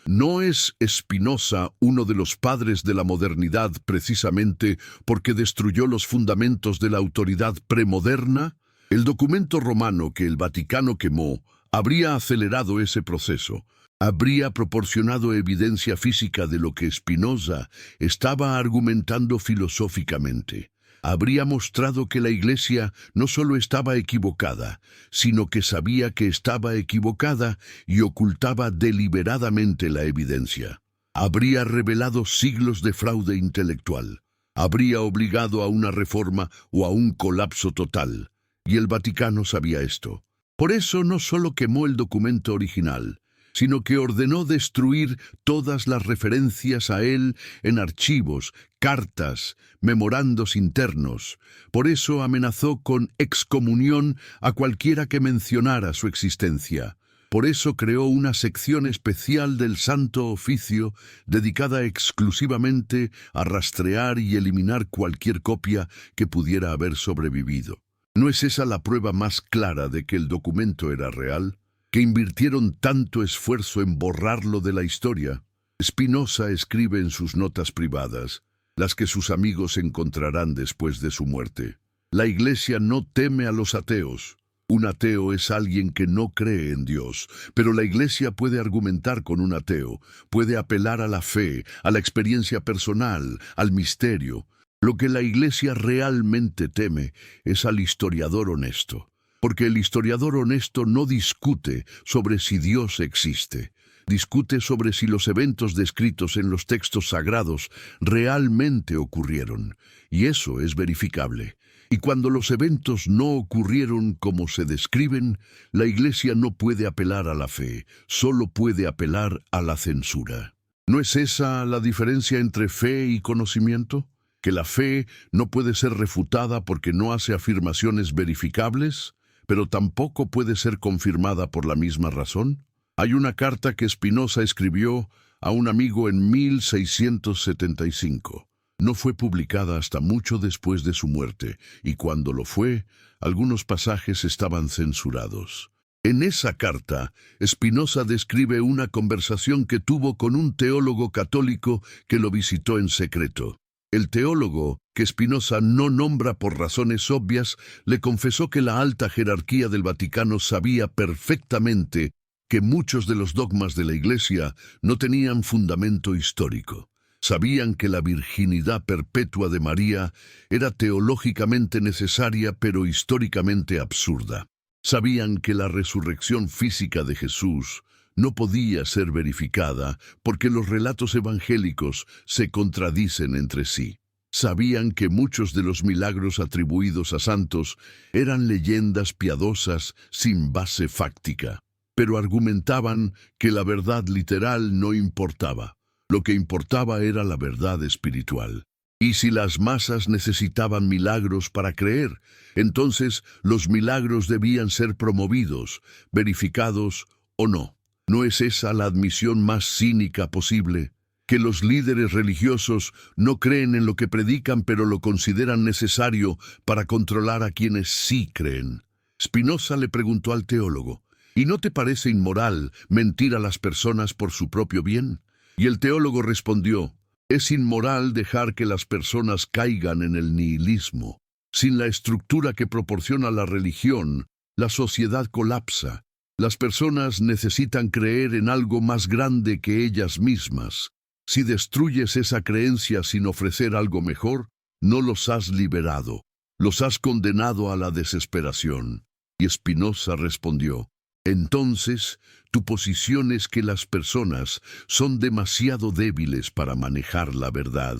¿No es Spinoza uno de los padres de la modernidad precisamente porque destruyó los fundamentos de la autoridad premoderna? El documento romano que el Vaticano quemó habría acelerado ese proceso. Habría proporcionado evidencia física de lo que Spinoza estaba argumentando filosóficamente. Habría mostrado que la Iglesia no solo estaba equivocada, sino que sabía que estaba equivocada y ocultaba deliberadamente la evidencia. Habría revelado siglos de fraude intelectual. Habría obligado a una reforma o a un colapso total. Y el Vaticano sabía esto. Por eso no solo quemó el documento original, sino que ordenó destruir todas las referencias a él en archivos, cartas, memorandos internos. Por eso amenazó con excomunión a cualquiera que mencionara su existencia. Por eso creó una sección especial del Santo Oficio dedicada exclusivamente a rastrear y eliminar cualquier copia que pudiera haber sobrevivido. ¿No es esa la prueba más clara de que el documento era real? ¿Que invirtieron tanto esfuerzo en borrarlo de la historia? Spinoza escribe en sus notas privadas, las que sus amigos encontrarán después de su muerte. La Iglesia no teme a los ateos. Un ateo es alguien que no cree en Dios, pero la Iglesia puede argumentar con un ateo, puede apelar a la fe, a la experiencia personal, al misterio. Lo que la Iglesia realmente teme es al historiador honesto. Porque el historiador honesto no discute sobre si Dios existe, discute sobre si los eventos descritos en los textos sagrados realmente ocurrieron, y eso es verificable. Y cuando los eventos no ocurrieron como se describen, la Iglesia no puede apelar a la fe, solo puede apelar a la censura. ¿No es esa la diferencia entre fe y conocimiento? ¿Que la fe no puede ser refutada porque no hace afirmaciones verificables? pero tampoco puede ser confirmada por la misma razón. Hay una carta que Spinoza escribió a un amigo en 1675. No fue publicada hasta mucho después de su muerte, y cuando lo fue, algunos pasajes estaban censurados. En esa carta, Spinoza describe una conversación que tuvo con un teólogo católico que lo visitó en secreto. El teólogo, que Spinoza no nombra por razones obvias, le confesó que la alta jerarquía del Vaticano sabía perfectamente que muchos de los dogmas de la Iglesia no tenían fundamento histórico. Sabían que la virginidad perpetua de María era teológicamente necesaria pero históricamente absurda. Sabían que la resurrección física de Jesús no podía ser verificada porque los relatos evangélicos se contradicen entre sí. Sabían que muchos de los milagros atribuidos a santos eran leyendas piadosas sin base fáctica, pero argumentaban que la verdad literal no importaba. Lo que importaba era la verdad espiritual. Y si las masas necesitaban milagros para creer, entonces los milagros debían ser promovidos, verificados o no. ¿No es esa la admisión más cínica posible? Que los líderes religiosos no creen en lo que predican, pero lo consideran necesario para controlar a quienes sí creen. Spinoza le preguntó al teólogo, ¿y no te parece inmoral mentir a las personas por su propio bien? Y el teólogo respondió, es inmoral dejar que las personas caigan en el nihilismo. Sin la estructura que proporciona la religión, la sociedad colapsa. Las personas necesitan creer en algo más grande que ellas mismas. Si destruyes esa creencia sin ofrecer algo mejor, no los has liberado, los has condenado a la desesperación. Y Spinoza respondió, entonces, tu posición es que las personas son demasiado débiles para manejar la verdad,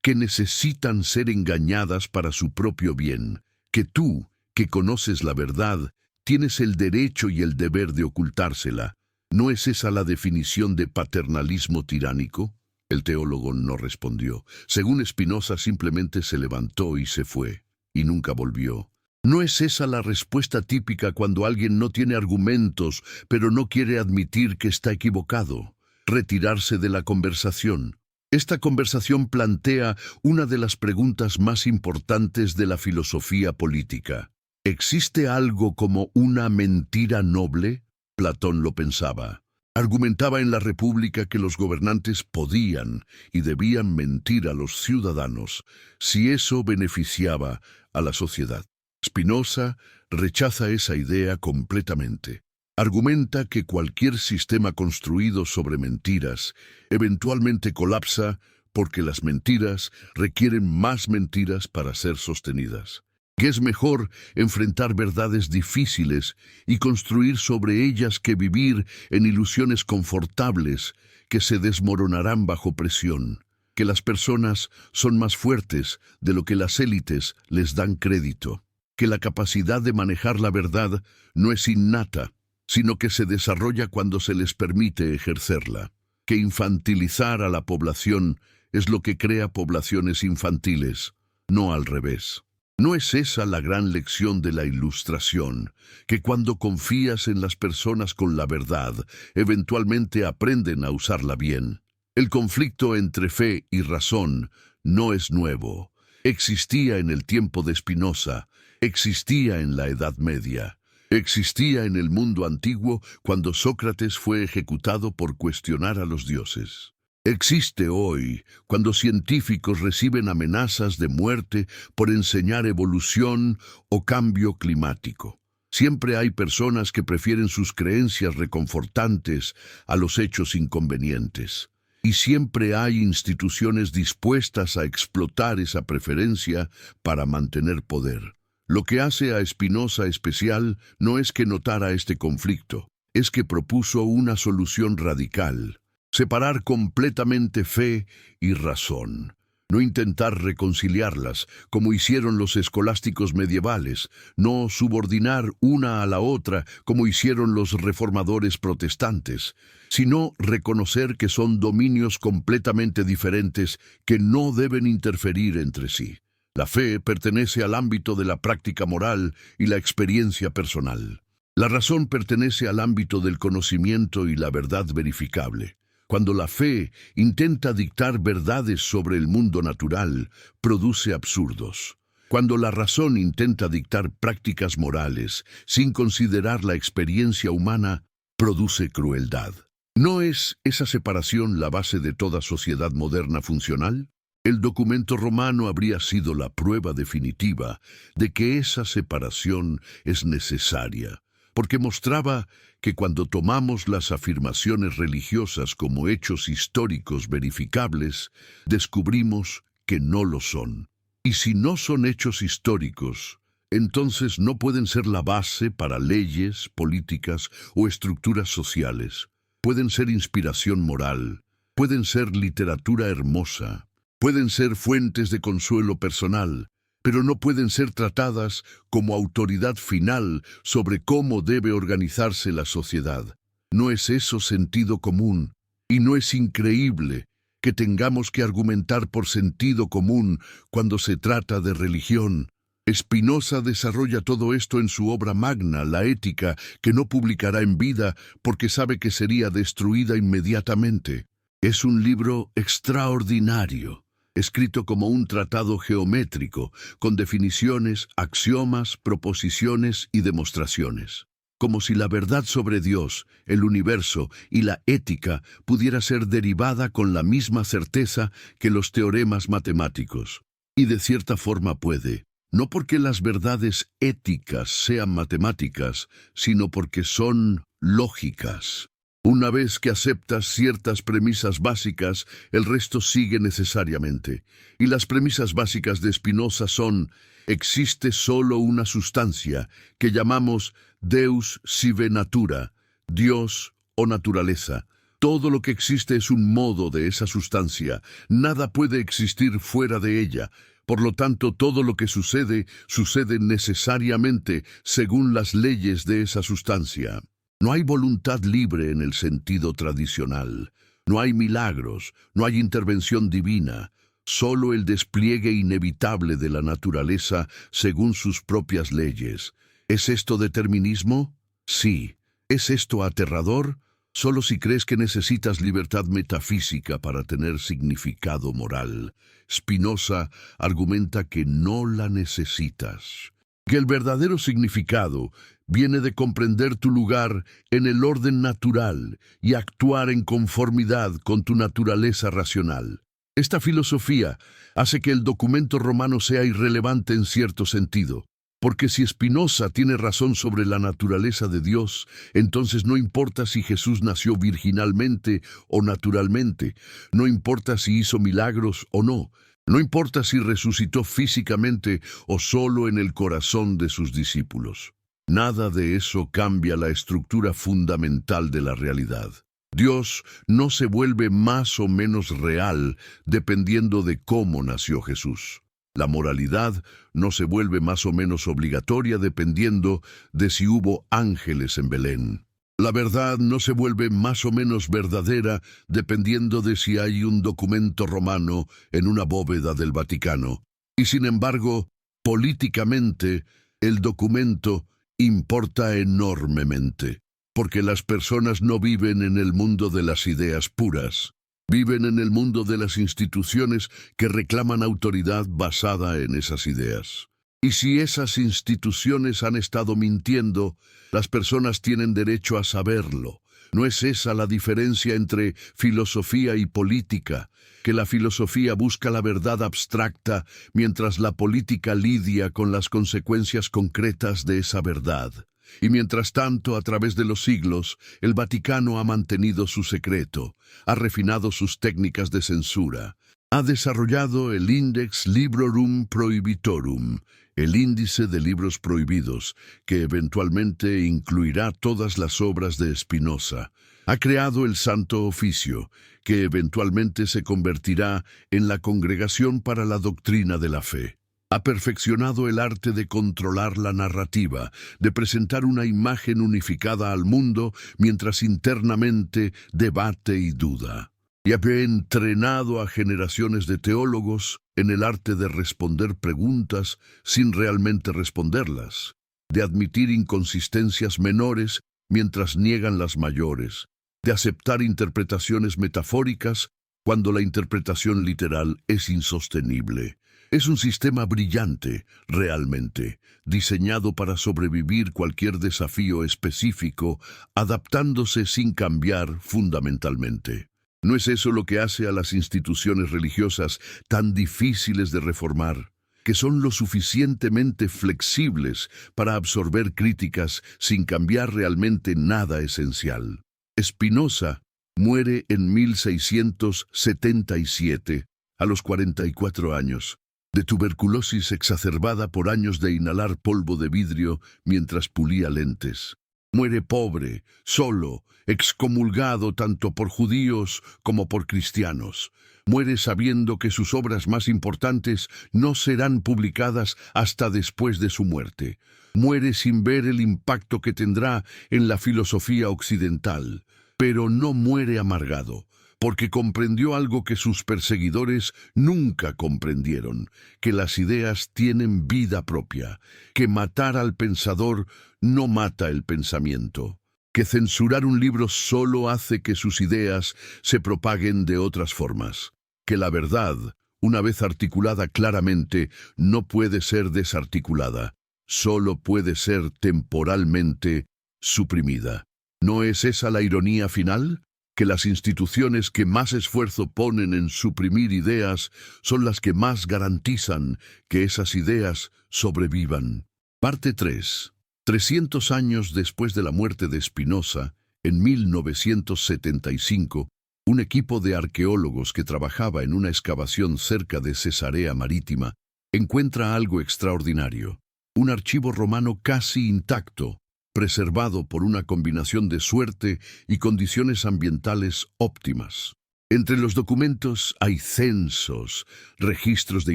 que necesitan ser engañadas para su propio bien, que tú, que conoces la verdad, tienes el derecho y el deber de ocultársela. ¿No es esa la definición de paternalismo tiránico? El teólogo no respondió. Según Spinoza, simplemente se levantó y se fue, y nunca volvió. ¿No es esa la respuesta típica cuando alguien no tiene argumentos, pero no quiere admitir que está equivocado? Retirarse de la conversación. Esta conversación plantea una de las preguntas más importantes de la filosofía política. ¿Existe algo como una mentira noble? Platón lo pensaba. Argumentaba en la República que los gobernantes podían y debían mentir a los ciudadanos si eso beneficiaba a la sociedad. Spinoza rechaza esa idea completamente. Argumenta que cualquier sistema construido sobre mentiras eventualmente colapsa porque las mentiras requieren más mentiras para ser sostenidas. Que es mejor enfrentar verdades difíciles y construir sobre ellas que vivir en ilusiones confortables que se desmoronarán bajo presión. Que las personas son más fuertes de lo que las élites les dan crédito. Que la capacidad de manejar la verdad no es innata, sino que se desarrolla cuando se les permite ejercerla. Que infantilizar a la población es lo que crea poblaciones infantiles, no al revés. ¿No es esa la gran lección de la Ilustración, que cuando confías en las personas con la verdad, eventualmente aprenden a usarla bien? El conflicto entre fe y razón no es nuevo. Existía en el tiempo de Spinoza, existía en la Edad Media, existía en el mundo antiguo cuando Sócrates fue ejecutado por cuestionar a los dioses. Existe hoy cuando científicos reciben amenazas de muerte por enseñar evolución o cambio climático. Siempre hay personas que prefieren sus creencias reconfortantes a los hechos inconvenientes. Y siempre hay instituciones dispuestas a explotar esa preferencia para mantener poder. Lo que hace a Spinoza especial no es que notara este conflicto, es que propuso una solución radical. Separar completamente fe y razón. No intentar reconciliarlas, como hicieron los escolásticos medievales. No subordinar una a la otra, como hicieron los reformadores protestantes. Sino reconocer que son dominios completamente diferentes que no deben interferir entre sí. La fe pertenece al ámbito de la práctica moral y la experiencia personal. La razón pertenece al ámbito del conocimiento y la verdad verificable. Cuando la fe intenta dictar verdades sobre el mundo natural, produce absurdos. Cuando la razón intenta dictar prácticas morales sin considerar la experiencia humana, produce crueldad. ¿No es esa separación la base de toda sociedad moderna funcional? El documento romano habría sido la prueba definitiva de que esa separación es necesaria, porque mostraba que cuando tomamos las afirmaciones religiosas como hechos históricos verificables, descubrimos que no lo son. Y si no son hechos históricos, entonces no pueden ser la base para leyes, políticas o estructuras sociales. Pueden ser inspiración moral, pueden ser literatura hermosa, pueden ser fuentes de consuelo personal, pero no pueden ser tratadas como autoridad final sobre cómo debe organizarse la sociedad. ¿No es eso sentido común? ¿Y no es increíble que tengamos que argumentar por sentido común cuando se trata de religión? Spinoza desarrolla todo esto en su obra magna, La Ética, que no publicará en vida porque sabe que sería destruida inmediatamente. Es un libro extraordinario, escrito como un tratado geométrico, con definiciones, axiomas, proposiciones y demostraciones. Como si la verdad sobre Dios, el universo y la ética pudiera ser derivada con la misma certeza que los teoremas matemáticos. Y de cierta forma puede, no porque las verdades éticas sean matemáticas, sino porque son lógicas. Una vez que aceptas ciertas premisas básicas, el resto sigue necesariamente. Y las premisas básicas de Spinoza son: existe solo una sustancia que llamamos Deus sive natura, Dios o naturaleza. Todo lo que existe es un modo de esa sustancia. Nada puede existir fuera de ella. Por lo tanto, todo lo que sucede, sucede necesariamente según las leyes de esa sustancia. No hay voluntad libre en el sentido tradicional. No hay milagros, no hay intervención divina. Solo el despliegue inevitable de la naturaleza según sus propias leyes. ¿Es esto determinismo? Sí. ¿Es esto aterrador? Solo si crees que necesitas libertad metafísica para tener significado moral. Spinoza argumenta que no la necesitas. Que el verdadero significado viene de comprender tu lugar en el orden natural y actuar en conformidad con tu naturaleza racional. Esta filosofía hace que el documento romano sea irrelevante en cierto sentido, porque si Spinoza tiene razón sobre la naturaleza de Dios, entonces no importa si Jesús nació virginalmente o naturalmente, no importa si hizo milagros o no, no importa si resucitó físicamente o solo en el corazón de sus discípulos. Nada de eso cambia la estructura fundamental de la realidad. Dios no se vuelve más o menos real dependiendo de cómo nació Jesús. La moralidad no se vuelve más o menos obligatoria dependiendo de si hubo ángeles en Belén. La verdad no se vuelve más o menos verdadera dependiendo de si hay un documento romano en una bóveda del Vaticano. Y sin embargo, políticamente, el documento importa enormemente, porque las personas no viven en el mundo de las ideas puras. Viven en el mundo de las instituciones que reclaman autoridad basada en esas ideas. Y si esas instituciones han estado mintiendo, las personas tienen derecho a saberlo. ¿No es esa la diferencia entre filosofía y política? Que la filosofía busca la verdad abstracta, mientras la política lidia con las consecuencias concretas de esa verdad. Y mientras tanto, a través de los siglos, el Vaticano ha mantenido su secreto, ha refinado sus técnicas de censura, ha desarrollado el Index Librorum Prohibitorum, el índice de libros prohibidos, que eventualmente incluirá todas las obras de Spinoza. Ha creado el Santo Oficio, que eventualmente se convertirá en la Congregación para la Doctrina de la Fe. Ha perfeccionado el arte de controlar la narrativa, de presentar una imagen unificada al mundo mientras internamente debate y duda. y había entrenado a generaciones de teólogos en el arte de responder preguntas sin realmente responderlas, de admitir inconsistencias menores mientras niegan las mayores, de aceptar interpretaciones metafóricas cuando la interpretación literal es insostenible. Es un sistema brillante, realmente, diseñado para sobrevivir cualquier desafío específico, adaptándose sin cambiar fundamentalmente. ¿No es eso lo que hace a las instituciones religiosas tan difíciles de reformar? Que son lo suficientemente flexibles para absorber críticas sin cambiar realmente nada esencial. Spinoza muere en 1677, a los 44 años, de tuberculosis exacerbada por años de inhalar polvo de vidrio mientras pulía lentes. Muere pobre, solo, excomulgado tanto por judíos como por cristianos. Muere sabiendo que sus obras más importantes no serán publicadas hasta después de su muerte. Muere sin ver el impacto que tendrá en la filosofía occidental, pero no muere amargado, porque comprendió algo que sus perseguidores nunca comprendieron, que las ideas tienen vida propia, que matar al pensador no mata el pensamiento, que censurar un libro solo hace que sus ideas se propaguen de otras formas, que la verdad, una vez articulada claramente, no puede ser desarticulada, solo puede ser temporalmente suprimida. ¿No es esa la ironía final? Que las instituciones que más esfuerzo ponen en suprimir ideas son las que más garantizan que esas ideas sobrevivan. Parte 3. 300 años después de la muerte de Spinoza, en 1975, un equipo de arqueólogos que trabajaba en una excavación cerca de Cesarea Marítima encuentra algo extraordinario: un archivo romano casi intacto, preservado por una combinación de suerte y condiciones ambientales óptimas. Entre los documentos hay censos, registros de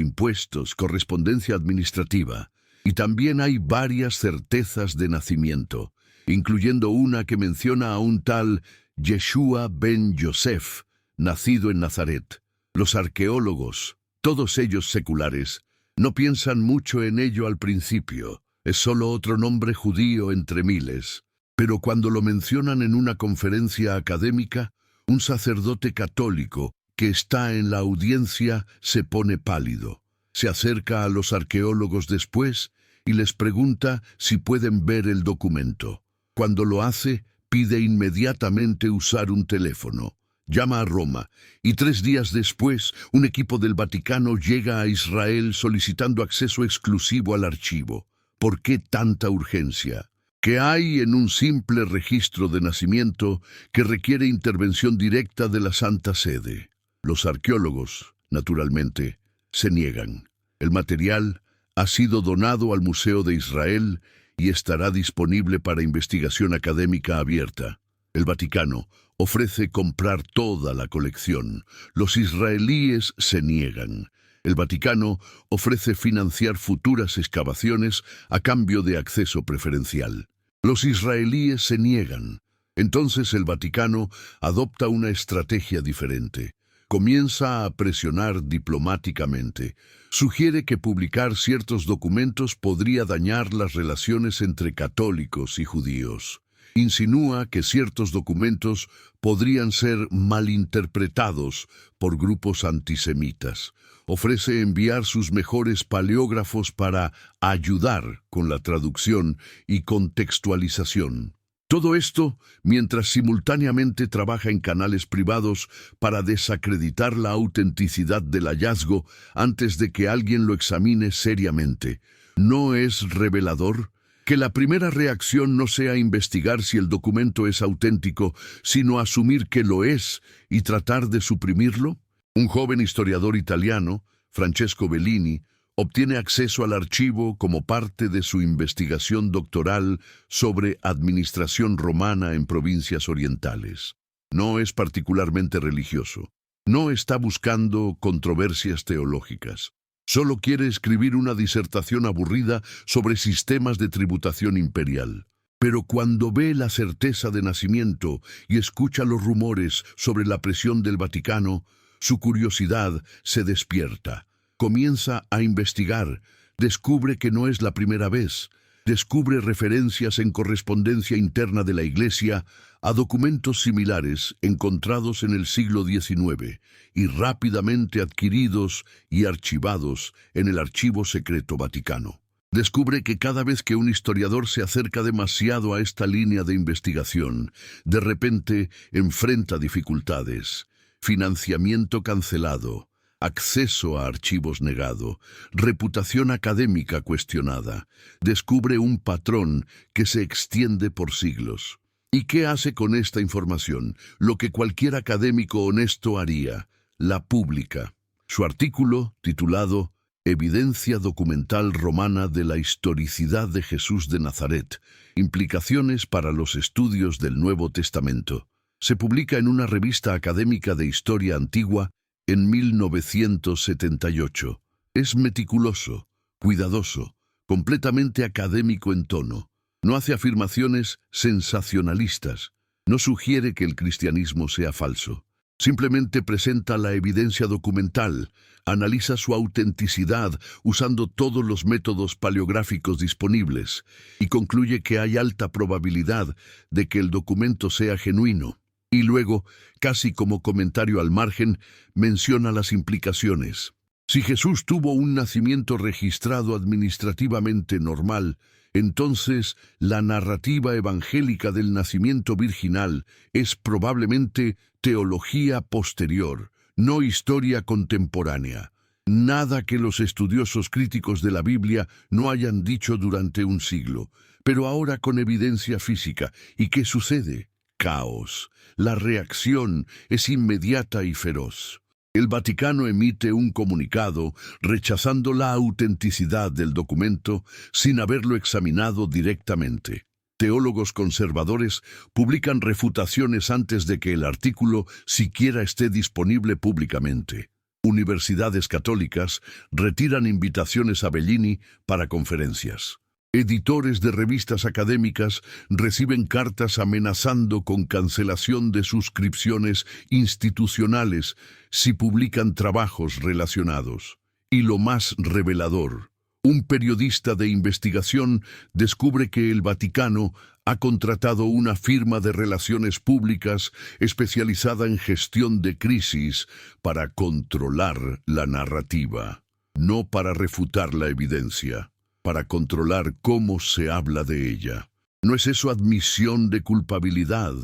impuestos, correspondencia administrativa, y también hay varias certezas de nacimiento, incluyendo una que menciona a un tal Yeshua ben Yosef, nacido en Nazaret. Los arqueólogos, todos ellos seculares, no piensan mucho en ello al principio. Es solo otro nombre judío entre miles. Pero cuando lo mencionan en una conferencia académica, un sacerdote católico que está en la audiencia se pone pálido. Se acerca a los arqueólogos después y les pregunta si pueden ver el documento. Cuando lo hace, pide inmediatamente usar un teléfono. Llama a Roma, y 3 días después, un equipo del Vaticano llega a Israel solicitando acceso exclusivo al archivo. ¿Por qué tanta urgencia? ¿Qué hay en un simple registro de nacimiento que requiere intervención directa de la Santa Sede? Los arqueólogos, naturalmente, se niegan. El material ha sido donado al Museo de Israel y estará disponible para investigación académica abierta. El Vaticano ofrece comprar toda la colección. Los israelíes se niegan. El Vaticano ofrece financiar futuras excavaciones a cambio de acceso preferencial. Los israelíes se niegan. Entonces el Vaticano adopta una estrategia diferente. Comienza a presionar diplomáticamente. Sugiere que publicar ciertos documentos podría dañar las relaciones entre católicos y judíos. Insinúa que ciertos documentos podrían ser malinterpretados por grupos antisemitas. Ofrece enviar sus mejores paleógrafos para ayudar con la traducción y contextualización. Todo esto mientras simultáneamente trabaja en canales privados para desacreditar la autenticidad del hallazgo antes de que alguien lo examine seriamente. ¿No es revelador que la primera reacción no sea investigar si el documento es auténtico, sino asumir que lo es y tratar de suprimirlo? Un joven historiador italiano, Francesco Bellini, obtiene acceso al archivo como parte de su investigación doctoral sobre administración romana en provincias orientales. No es particularmente religioso. No está buscando controversias teológicas. Solo quiere escribir una disertación aburrida sobre sistemas de tributación imperial. Pero cuando ve la certeza de nacimiento y escucha los rumores sobre la presión del Vaticano, su curiosidad se despierta. Comienza a investigar, descubre que no es la primera vez, descubre referencias en correspondencia interna de la Iglesia a documentos similares encontrados en el siglo XIX y rápidamente adquiridos y archivados en el Archivo Secreto Vaticano. Descubre que cada vez que un historiador se acerca demasiado a esta línea de investigación, de repente enfrenta dificultades: financiamiento cancelado, acceso a archivos negado, reputación académica cuestionada. Descubre un patrón que se extiende por siglos. ¿Y qué hace con esta información? Lo que cualquier académico honesto haría: la publica. Su artículo, titulado Evidencia documental romana de la historicidad de Jesús de Nazaret, implicaciones para los estudios del Nuevo Testamento, se publica en una revista académica de historia antigua en 1978. Es meticuloso, cuidadoso, completamente académico en tono. No hace afirmaciones sensacionalistas. No sugiere que el cristianismo sea falso. Simplemente presenta la evidencia documental, analiza su autenticidad usando todos los métodos paleográficos disponibles y concluye que hay alta probabilidad de que el documento sea genuino. Y luego, casi como comentario al margen, menciona las implicaciones. Si Jesús tuvo un nacimiento registrado administrativamente normal, entonces la narrativa evangélica del nacimiento virginal es probablemente teología posterior, no historia contemporánea. Nada que los estudiosos críticos de la Biblia no hayan dicho durante un siglo, pero ahora con evidencia física. ¿Y qué sucede? Caos. La reacción es inmediata y feroz. El Vaticano emite un comunicado rechazando la autenticidad del documento sin haberlo examinado directamente. Teólogos conservadores publican refutaciones antes de que el artículo siquiera esté disponible públicamente. Universidades católicas retiran invitaciones a Bellini para conferencias. Editores de revistas académicas reciben cartas amenazando con cancelación de suscripciones institucionales si publican trabajos relacionados. Y lo más revelador: un periodista de investigación descubre que el Vaticano ha contratado una firma de relaciones públicas especializada en gestión de crisis para controlar la narrativa, no para refutar la evidencia, para controlar cómo se habla de ella. ¿No es eso admisión de culpabilidad?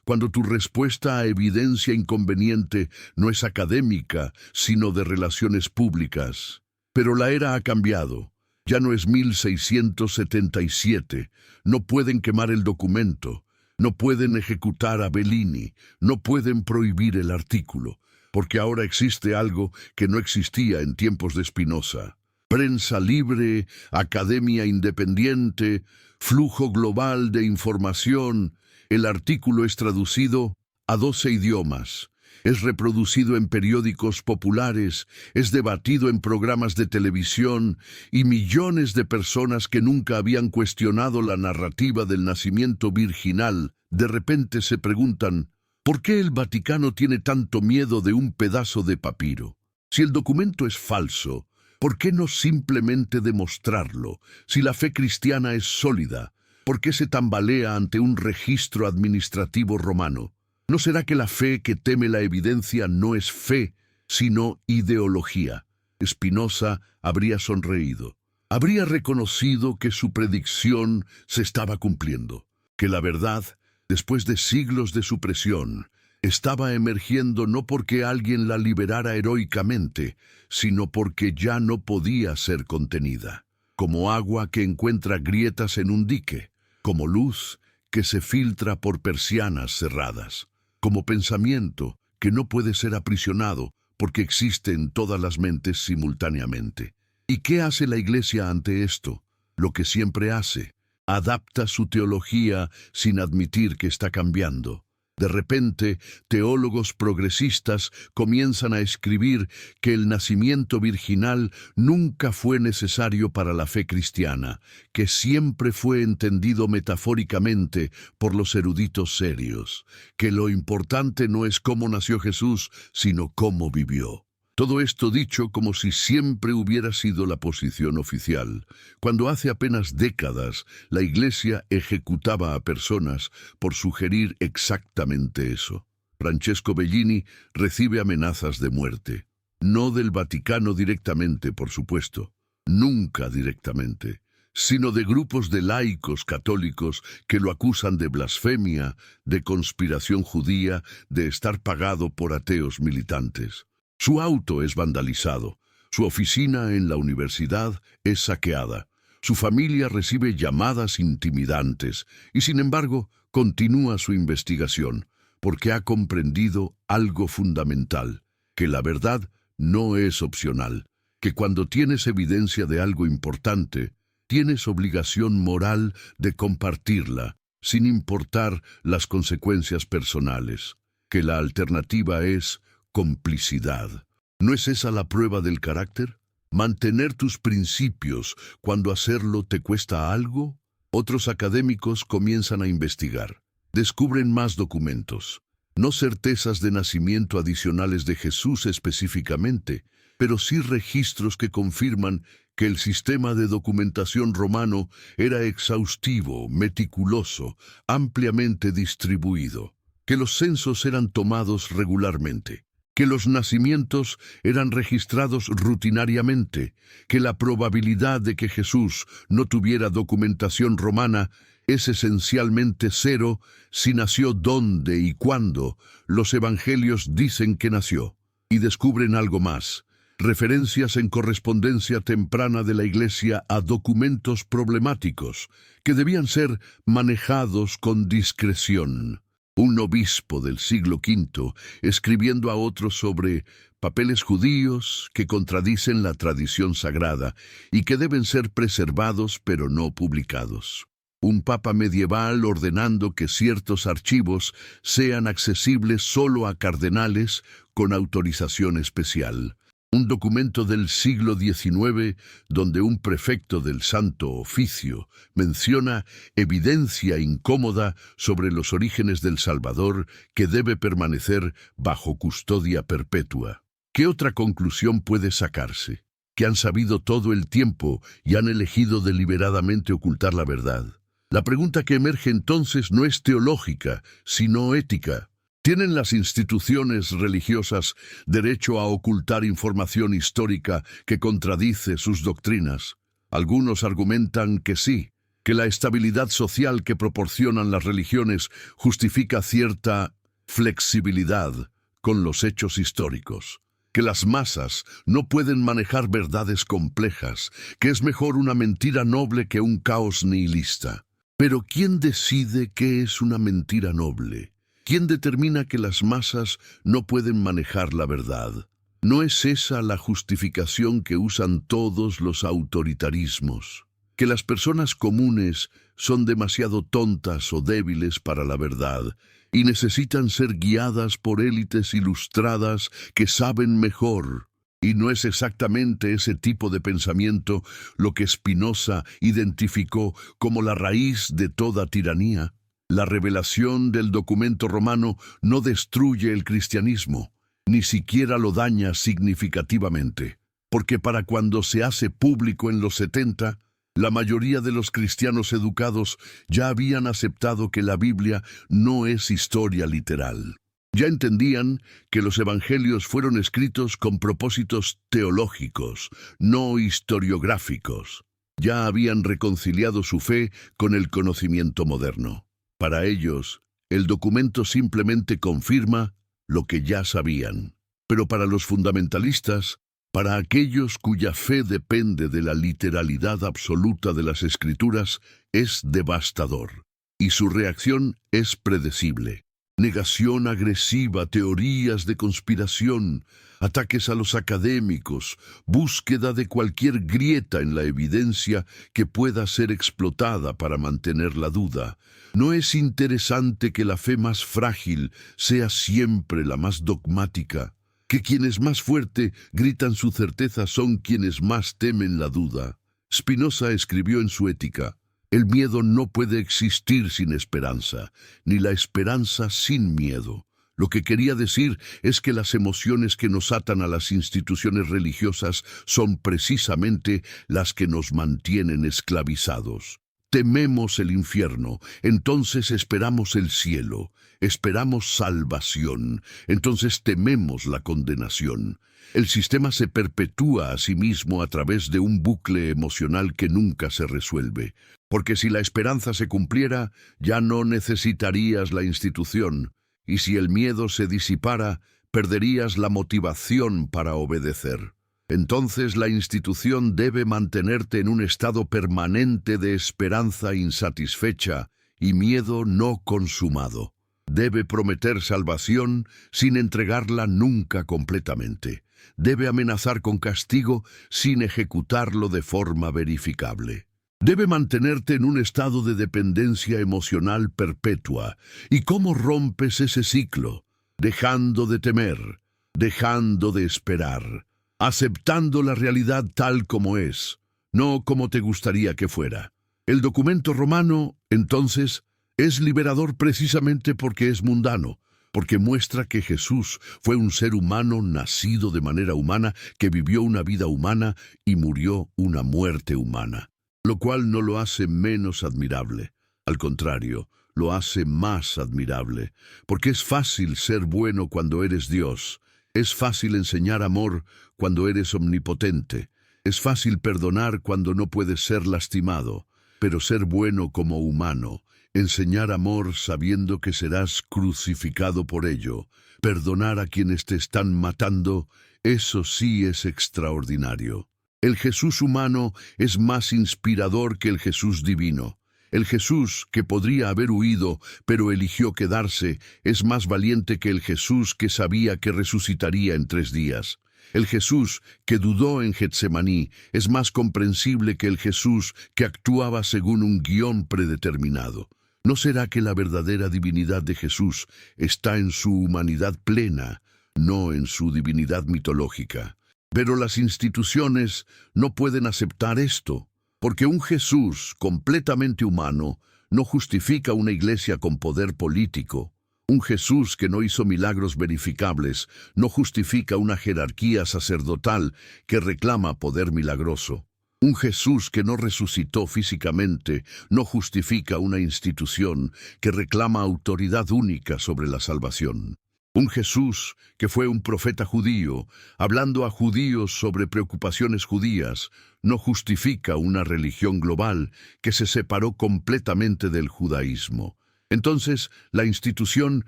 Cuando tu respuesta a evidencia inconveniente no es académica, sino de relaciones públicas. Pero la era ha cambiado. Ya no es 1677. No pueden quemar el documento. No pueden ejecutar a Bellini. No pueden prohibir el artículo, porque ahora existe algo que no existía en tiempos de Spinoza: prensa libre, academia independiente, flujo global de información. El artículo es traducido a 12 idiomas, es reproducido en periódicos populares, es debatido en programas de televisión, y millones de personas que nunca habían cuestionado la narrativa del nacimiento virginal de repente se preguntan: ¿por qué el Vaticano tiene tanto miedo de un pedazo de papiro? Si el documento es falso, ¿por qué no simplemente demostrarlo? Si la fe cristiana es sólida, ¿por qué se tambalea ante un registro administrativo romano? ¿No será que la fe que teme la evidencia no es fe, sino ideología? Spinoza habría sonreído. Habría reconocido que su predicción se estaba cumpliendo, que la verdad, después de siglos de supresión, estaba emergiendo no porque alguien la liberara heroicamente, sino porque ya no podía ser contenida. Como agua que encuentra grietas en un dique, como luz que se filtra por persianas cerradas, como pensamiento que no puede ser aprisionado porque existe en todas las mentes simultáneamente. ¿Y qué hace la Iglesia ante esto? Lo que siempre hace: adapta su teología sin admitir que está cambiando. De repente, teólogos progresistas comienzan a escribir que el nacimiento virginal nunca fue necesario para la fe cristiana, que siempre fue entendido metafóricamente por los eruditos serios, que lo importante no es cómo nació Jesús, sino cómo vivió. Todo esto dicho como si siempre hubiera sido la posición oficial, cuando hace apenas décadas la Iglesia ejecutaba a personas por sugerir exactamente eso. Francesco Bellini recibe amenazas de muerte. No del Vaticano directamente, por supuesto, nunca directamente, sino de grupos de laicos católicos que lo acusan de blasfemia, de conspiración judía, de estar pagado por ateos militantes. Su auto es vandalizado, su oficina en la universidad es saqueada, su familia recibe llamadas intimidantes y, sin embargo, continúa su investigación porque ha comprendido algo fundamental, que la verdad no es opcional, que cuando tienes evidencia de algo importante, tienes obligación moral de compartirla, sin importar las consecuencias personales, que la alternativa es complicidad. ¿No es esa la prueba del carácter? ¿Mantener tus principios cuando hacerlo te cuesta algo? Otros académicos comienzan a investigar. Descubren más documentos. No certezas de nacimiento adicionales de Jesús específicamente, pero sí registros que confirman que el sistema de documentación romano era exhaustivo, meticuloso, ampliamente distribuido, que los censos eran tomados regularmente, que los nacimientos eran registrados rutinariamente, que la probabilidad de que Jesús no tuviera documentación romana es esencialmente cero si nació dónde y cuándo los evangelios dicen que nació. Y descubren algo más: referencias en correspondencia temprana de la Iglesia a documentos problemáticos que debían ser manejados con discreción. Un obispo del siglo V escribiendo a otro sobre papeles judíos que contradicen la tradición sagrada y que deben ser preservados pero no publicados. Un papa medieval ordenando que ciertos archivos sean accesibles solo a cardenales con autorización especial. Un documento del siglo XIX donde un prefecto del Santo Oficio menciona evidencia incómoda sobre los orígenes del Salvador que debe permanecer bajo custodia perpetua. ¿Qué otra conclusión puede sacarse? Que han sabido todo el tiempo y han elegido deliberadamente ocultar la verdad. La pregunta que emerge entonces no es teológica, sino ética. ¿Tienen las instituciones religiosas derecho a ocultar información histórica que contradice sus doctrinas? Algunos argumentan que sí, que la estabilidad social que proporcionan las religiones justifica cierta flexibilidad con los hechos históricos, que las masas no pueden manejar verdades complejas, que es mejor una mentira noble que un caos nihilista. Pero ¿quién decide qué es una mentira noble? ¿Quién determina que las masas no pueden manejar la verdad? ¿No es esa la justificación que usan todos los autoritarismos? Que las personas comunes son demasiado tontas o débiles para la verdad y necesitan ser guiadas por élites ilustradas que saben mejor. Y no es exactamente ese tipo de pensamiento lo que Spinoza identificó como la raíz de toda tiranía. La revelación del documento romano no destruye el cristianismo, ni siquiera lo daña significativamente, porque para cuando se hace público en los 70, la mayoría de los cristianos educados ya habían aceptado que la Biblia no es historia literal. Ya entendían que los evangelios fueron escritos con propósitos teológicos, no historiográficos. Ya habían reconciliado su fe con el conocimiento moderno. Para ellos, el documento simplemente confirma lo que ya sabían. Pero para los fundamentalistas, para aquellos cuya fe depende de la literalidad absoluta de las Escrituras, es devastador. Y su reacción es predecible. Negación agresiva, teorías de conspiración, ataques a los académicos, búsqueda de cualquier grieta en la evidencia que pueda ser explotada para mantener la duda. ¿No es interesante que la fe más frágil sea siempre la más dogmática? Que quienes más fuerte gritan su certeza son quienes más temen la duda. Spinoza escribió en su Ética: el miedo no puede existir sin esperanza, ni la esperanza sin miedo. Lo que quería decir es que las emociones que nos atan a las instituciones religiosas son precisamente las que nos mantienen esclavizados. Tememos el infierno, entonces esperamos el cielo. Esperamos salvación, entonces tememos la condenación. El sistema se perpetúa a sí mismo a través de un bucle emocional que nunca se resuelve. Porque si la esperanza se cumpliera, ya no necesitarías la institución, y si el miedo se disipara, perderías la motivación para obedecer. Entonces la institución debe mantenerte en un estado permanente de esperanza insatisfecha y miedo no consumado. Debe prometer salvación sin entregarla nunca completamente. Debe amenazar con castigo sin ejecutarlo de forma verificable. Debe mantenerte en un estado de dependencia emocional perpetua. ¿Y cómo rompes ese ciclo? Dejando de temer, dejando de esperar, aceptando la realidad tal como es, no como te gustaría que fuera. El documento romano, entonces, es liberador precisamente porque es mundano, porque muestra que Jesús fue un ser humano nacido de manera humana, que vivió una vida humana y murió una muerte humana. Lo cual no lo hace menos admirable. Al contrario, lo hace más admirable, porque es fácil ser bueno cuando eres Dios. Es fácil enseñar amor cuando eres omnipotente. Es fácil perdonar cuando no puedes ser lastimado. Pero ser bueno como humano, enseñar amor sabiendo que serás crucificado por ello, perdonar a quienes te están matando, eso sí es extraordinario. El Jesús humano es más inspirador que el Jesús divino. El Jesús que podría haber huido, pero eligió quedarse, es más valiente que el Jesús que sabía que resucitaría en 3 días. El Jesús que dudó en Getsemaní es más comprensible que el Jesús que actuaba según un guión predeterminado. ¿No será que la verdadera divinidad de Jesús está en su humanidad plena, no en su divinidad mitológica? Pero las instituciones no pueden aceptar esto, porque un Jesús completamente humano no justifica una iglesia con poder político. Un Jesús que no hizo milagros verificables no justifica una jerarquía sacerdotal que reclama poder milagroso. Un Jesús que no resucitó físicamente no justifica una institución que reclama autoridad única sobre la salvación. Un Jesús que fue un profeta judío, hablando a judíos sobre preocupaciones judías, no justifica una religión global que se separó completamente del judaísmo. Entonces, la institución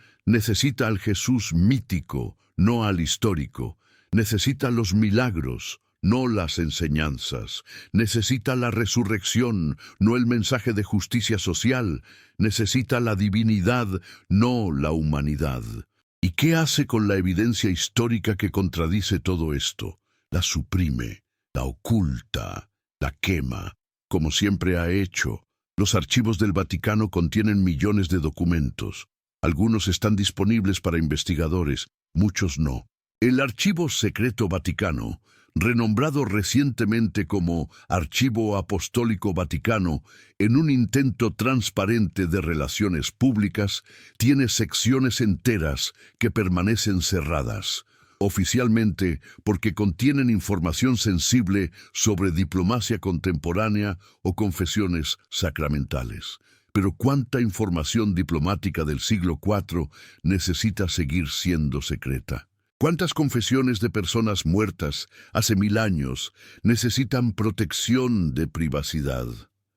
necesita al Jesús mítico, no al histórico. Necesita los milagros, no las enseñanzas. Necesita la resurrección, no el mensaje de justicia social. Necesita la divinidad, no la humanidad. ¿Y qué hace con la evidencia histórica que contradice todo esto? La suprime, la oculta, la quema, como siempre ha hecho. Los archivos del Vaticano contienen millones de documentos. Algunos están disponibles para investigadores, muchos no. El Archivo Secreto Vaticano, renombrado recientemente como Archivo Apostólico Vaticano, en un intento transparente de relaciones públicas, tiene secciones enteras que permanecen cerradas, oficialmente porque contienen información sensible sobre diplomacia contemporánea o confesiones sacramentales. Pero ¿cuánta información diplomática del siglo IV necesita seguir siendo secreta? ¿Cuántas confesiones de personas muertas hace 1000 años necesitan protección de privacidad?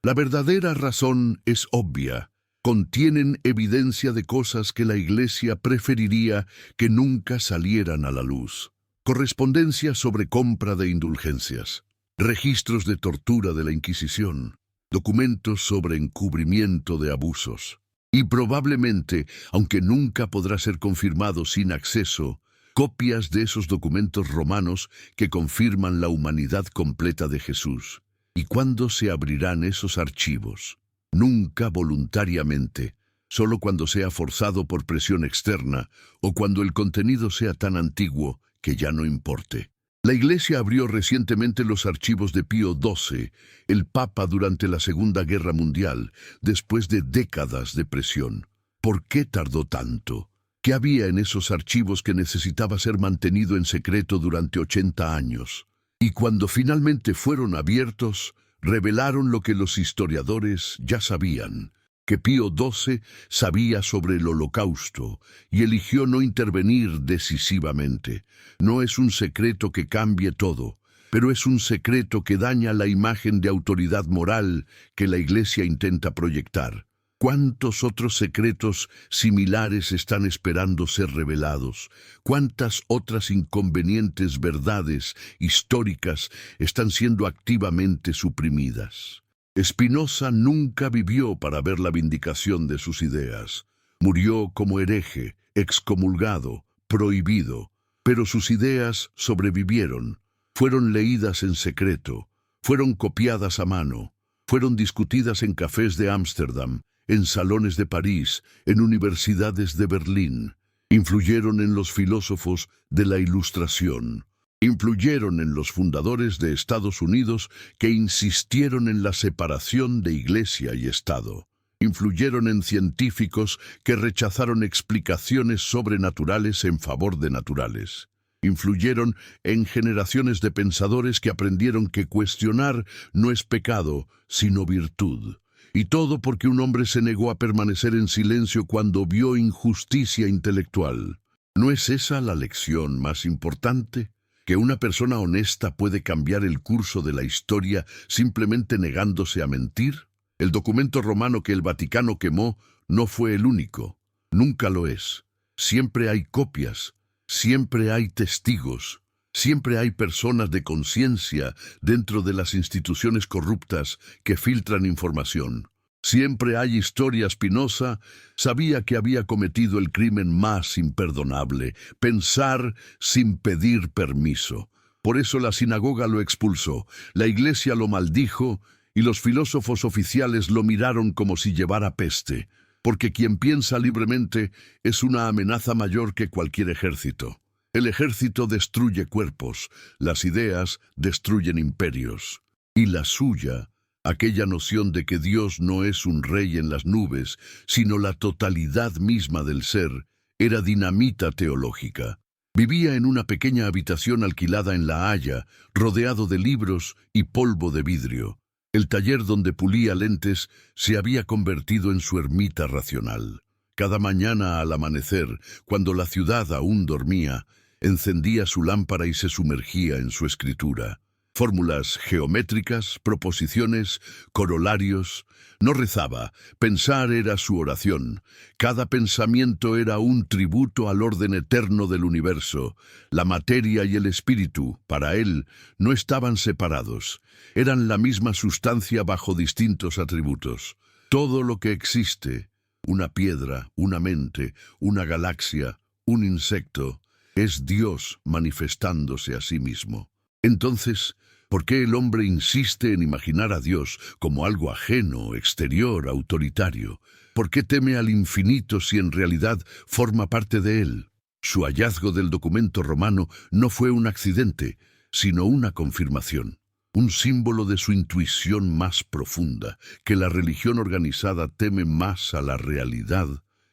La verdadera razón es obvia. Contienen evidencia de cosas que la Iglesia preferiría que nunca salieran a la luz. Correspondencia sobre compra de indulgencias, registros de tortura de la Inquisición, documentos sobre encubrimiento de abusos. Y probablemente, aunque nunca podrá ser confirmado sin acceso, copias de esos documentos romanos que confirman la humanidad completa de Jesús. ¿Y cuándo se abrirán esos archivos? Nunca voluntariamente, solo cuando sea forzado por presión externa o cuando el contenido sea tan antiguo que ya no importe. La Iglesia abrió recientemente los archivos de Pío XII, el Papa durante la Segunda Guerra Mundial, después de décadas de presión. ¿Por qué tardó tanto? ¿Qué había en esos archivos que necesitaba ser mantenido en secreto durante 80 años? Y cuando finalmente fueron abiertos, revelaron lo que los historiadores ya sabían, que Pío XII sabía sobre el Holocausto y eligió no intervenir decisivamente. No es un secreto que cambie todo, pero es un secreto que daña la imagen de autoridad moral que la Iglesia intenta proyectar. ¿Cuántos otros secretos similares están esperando ser revelados? ¿Cuántas otras inconvenientes verdades históricas están siendo activamente suprimidas? Spinoza nunca vivió para ver la vindicación de sus ideas. Murió como hereje, excomulgado, prohibido, pero sus ideas sobrevivieron. Fueron leídas en secreto, fueron copiadas a mano, fueron discutidas en cafés de Ámsterdam, en salones de París, en universidades de Berlín. Influyeron en los filósofos de la Ilustración. Influyeron en los fundadores de Estados Unidos que insistieron en la separación de Iglesia y Estado. Influyeron en científicos que rechazaron explicaciones sobrenaturales en favor de naturales. Influyeron en generaciones de pensadores que aprendieron que cuestionar no es pecado, sino virtud. Y todo porque un hombre se negó a permanecer en silencio cuando vio injusticia intelectual. ¿No es esa la lección más importante? ¿Que una persona honesta puede cambiar el curso de la historia simplemente negándose a mentir? El documento romano que el Vaticano quemó no fue el único. Nunca lo es. Siempre hay copias, siempre hay testigos, siempre hay personas de conciencia dentro de las instituciones corruptas que filtran información. Siempre hay historia. Spinoza sabía que había cometido el crimen más imperdonable, pensar sin pedir permiso. Por eso la sinagoga lo expulsó, la iglesia lo maldijo y los filósofos oficiales lo miraron como si llevara peste, porque quien piensa libremente es una amenaza mayor que cualquier ejército. El ejército destruye cuerpos, las ideas destruyen imperios. Y la suya, aquella noción de que Dios no es un rey en las nubes, sino la totalidad misma del ser, era dinamita teológica. Vivía en una pequeña habitación alquilada en La Haya, rodeado de libros y polvo de vidrio. El taller donde pulía lentes se había convertido en su ermita racional. Cada mañana al amanecer, cuando la ciudad aún dormía, encendía su lámpara y se sumergía en su escritura. Fórmulas geométricas, proposiciones, corolarios. No rezaba, pensar era su oración. Cada pensamiento era un tributo al orden eterno del universo. La materia y el espíritu, para él, no estaban separados. Eran la misma sustancia bajo distintos atributos. Todo lo que existe, una piedra, una mente, una galaxia, un insecto, es Dios manifestándose a sí mismo. Entonces, ¿por qué el hombre insiste en imaginar a Dios como algo ajeno, exterior, autoritario? ¿Por qué teme al infinito si en realidad forma parte de él? Su hallazgo del documento romano no fue un accidente, sino una confirmación, un símbolo de su intuición más profunda, que la religión organizada teme más a la realidad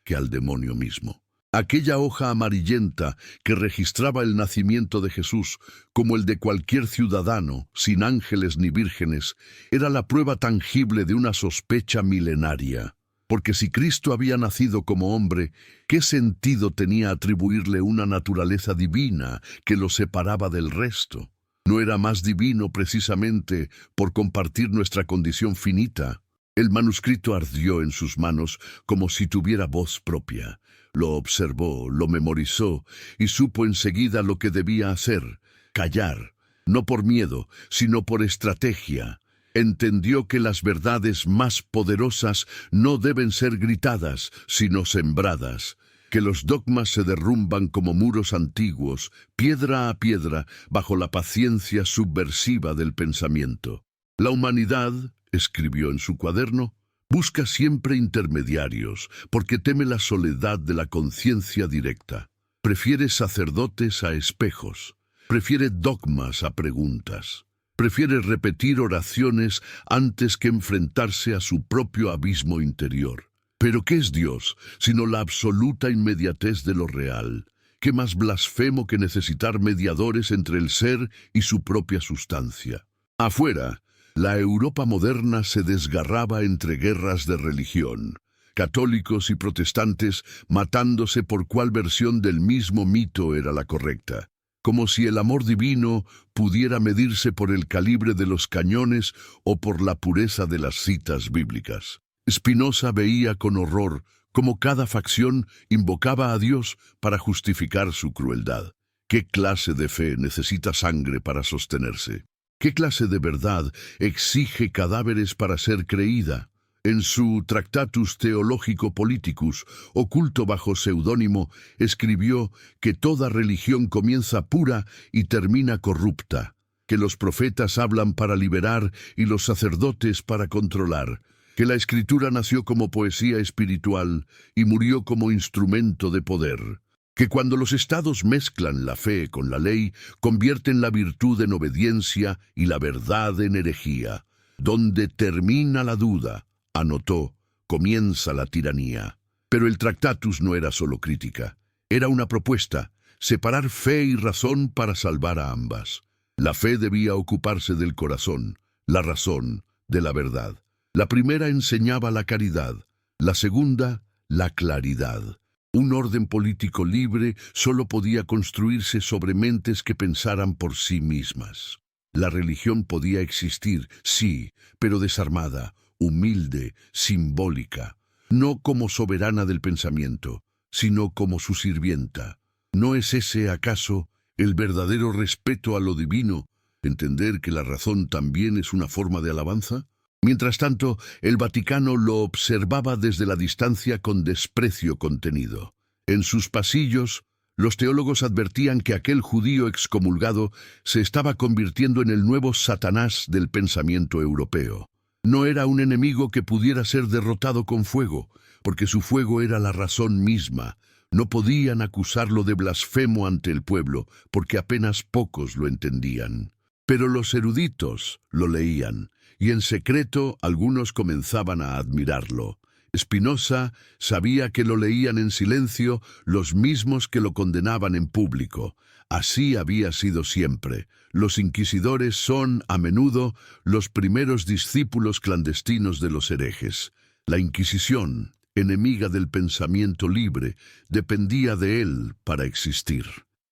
que al demonio mismo. Aquella hoja amarillenta que registraba el nacimiento de Jesús como el de cualquier ciudadano, sin ángeles ni vírgenes, era la prueba tangible de una sospecha milenaria. Porque si Cristo había nacido como hombre, ¿qué sentido tenía atribuirle una naturaleza divina que lo separaba del resto? ¿No era más divino precisamente por compartir nuestra condición finita? El manuscrito ardió en sus manos como si tuviera voz propia. Lo observó, lo memorizó y supo enseguida lo que debía hacer: callar, no por miedo, sino por estrategia. entendió que las verdades más poderosas no deben ser gritadas, sino sembradas, que los dogmas se derrumban como muros antiguos, piedra a piedra, bajo la paciencia subversiva del pensamiento. La humanidad, escribió en su cuaderno, busca siempre intermediarios, porque teme la soledad de la conciencia directa. Prefiere sacerdotes a espejos, prefiere dogmas a preguntas. Prefiere repetir oraciones antes que enfrentarse a su propio abismo interior. ¿Pero qué es Dios, sino la absoluta inmediatez de lo real? ¿Qué más blasfemo que necesitar mediadores entre el ser y su propia sustancia? Afuera, la Europa moderna se desgarraba entre guerras de religión, católicos y protestantes matándose por cuál versión del mismo mito era la correcta. Como si el amor divino pudiera medirse por el calibre de los cañones o por la pureza de las citas bíblicas. Spinoza veía con horror cómo cada facción invocaba a Dios para justificar su crueldad. ¿Qué clase de fe necesita sangre para sostenerse? ¿Qué clase de verdad exige cadáveres para ser creída? En su Tractatus Theologico Politicus, oculto bajo seudónimo, escribió que toda religión comienza pura y termina corrupta, que los profetas hablan para liberar y los sacerdotes para controlar, que la escritura nació como poesía espiritual y murió como instrumento de poder, que cuando los estados mezclan la fe con la ley, convierten la virtud en obediencia y la verdad en herejía. Donde termina la duda, anotó, comienza la tiranía. Pero el Tractatus no era solo crítica, era una propuesta, separar fe y razón para salvar a ambas. La fe debía ocuparse del corazón, la razón, de la verdad. La primera enseñaba la caridad, la segunda, la claridad. Un orden político libre solo podía construirse sobre mentes que pensaran por sí mismas. La religión podía existir, sí, pero desarmada, humilde, simbólica, no como soberana del pensamiento, sino como su sirvienta. ¿No es ese, acaso, el verdadero respeto a lo divino, entender que la razón también es una forma de alabanza? Mientras tanto, el Vaticano lo observaba desde la distancia con desprecio contenido. En sus pasillos, los teólogos advertían que aquel judío excomulgado se estaba convirtiendo en el nuevo Satanás del pensamiento europeo. No era un enemigo que pudiera ser derrotado con fuego, porque su fuego era la razón misma. No podían acusarlo de blasfemo ante el pueblo, porque apenas pocos lo entendían. Pero los eruditos lo leían, y en secreto algunos comenzaban a admirarlo. Spinoza sabía que lo leían en silencio los mismos que lo condenaban en público. Así había sido siempre. Los inquisidores son, a menudo, los primeros discípulos clandestinos de los herejes. La Inquisición, enemiga del pensamiento libre, dependía de él para existir.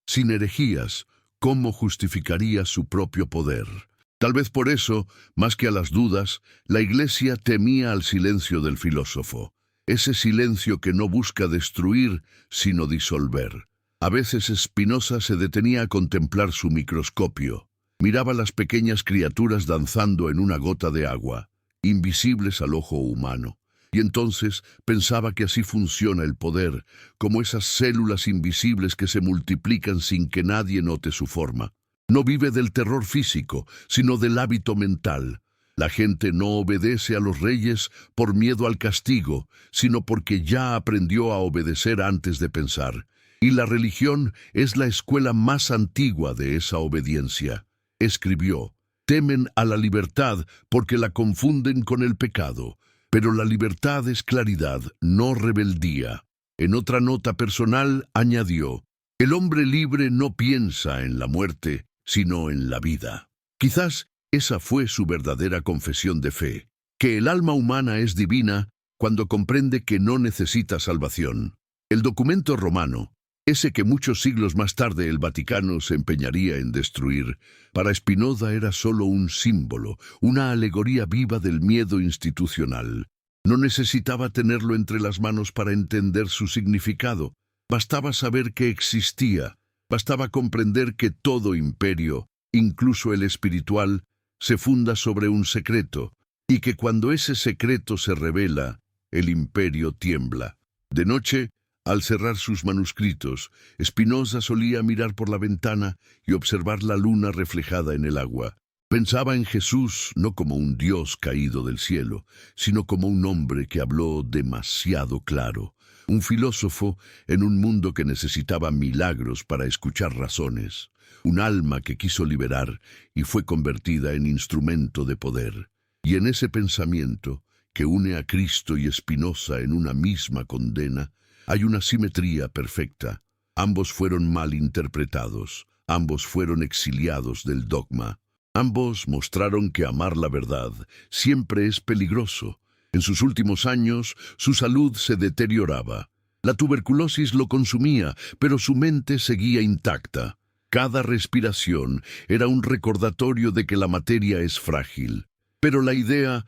Sin herejías, ¿cómo justificaría su propio poder? Tal vez por eso, más que a las dudas, la Iglesia temía al silencio del filósofo, ese silencio que no busca destruir, sino disolver. A veces Spinoza se detenía a contemplar su microscopio. Miraba las pequeñas criaturas danzando en una gota de agua, invisibles al ojo humano, y entonces pensaba que así funciona el poder, como esas células invisibles que se multiplican sin que nadie note su forma. No vive del terror físico, sino del hábito mental. La gente no obedece a los reyes por miedo al castigo, sino porque ya aprendió a obedecer antes de pensar. Y la religión es la escuela más antigua de esa obediencia. Escribió, temen a la libertad porque la confunden con el pecado, pero la libertad es claridad, no rebeldía. En otra nota personal añadió, el hombre libre no piensa en la muerte, sino en la vida. Quizás esa fue su verdadera confesión de fe, que el alma humana es divina cuando comprende que no necesita salvación. El documento romano, ese que muchos siglos más tarde el Vaticano se empeñaría en destruir, para Spinoza era solo un símbolo, una alegoría viva del miedo institucional. No necesitaba tenerlo entre las manos para entender su significado. Bastaba saber que existía. Bastaba comprender que todo imperio, incluso el espiritual, se funda sobre un secreto, y que cuando ese secreto se revela, el imperio tiembla. De noche, al cerrar sus manuscritos, Spinoza solía mirar por la ventana y observar la luna reflejada en el agua. Pensaba en Jesús no como un Dios caído del cielo, sino como un hombre que habló demasiado claro, un filósofo en un mundo que necesitaba milagros para escuchar razones, un alma que quiso liberar y fue convertida en instrumento de poder. Y en ese pensamiento, que une a Cristo y Spinoza en una misma condena, hay una simetría perfecta. Ambos fueron mal interpretados, ambos fueron exiliados del dogma. Ambos mostraron que amar la verdad siempre es peligroso. En sus últimos años, su salud se deterioraba. La tuberculosis lo consumía, pero su mente seguía intacta. Cada respiración era un recordatorio de que la materia es frágil. Pero la idea,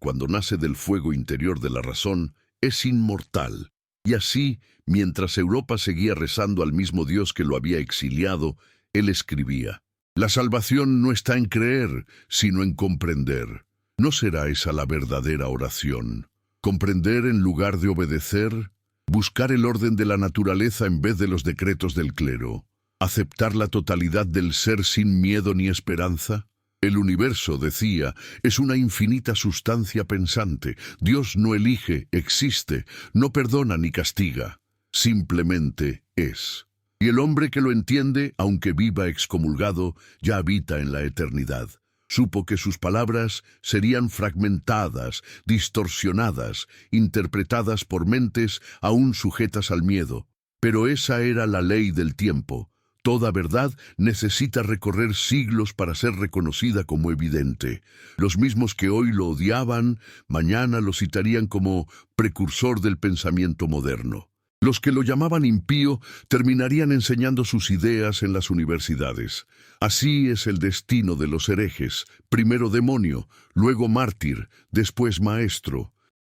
cuando nace del fuego interior de la razón, es inmortal. Y así, mientras Europa seguía rezando al mismo Dios que lo había exiliado, él escribía: «La salvación no está en creer, sino en comprender. ¿No será esa la verdadera oración? Comprender en lugar de obedecer, buscar el orden de la naturaleza en vez de los decretos del clero, aceptar la totalidad del ser sin miedo ni esperanza». El universo, decía, es una infinita sustancia pensante. Dios no elige, existe, no perdona ni castiga. Simplemente es. Y el hombre que lo entiende, aunque viva excomulgado, ya habita en la eternidad. Supo que sus palabras serían fragmentadas, distorsionadas, interpretadas por mentes aún sujetas al miedo. Pero esa era la ley del tiempo. Toda verdad necesita recorrer siglos para ser reconocida como evidente. Los mismos que hoy lo odiaban, mañana lo citarían como precursor del pensamiento moderno. Los que lo llamaban impío terminarían enseñando sus ideas en las universidades. Así es el destino de los herejes, primero demonio, luego mártir, después maestro.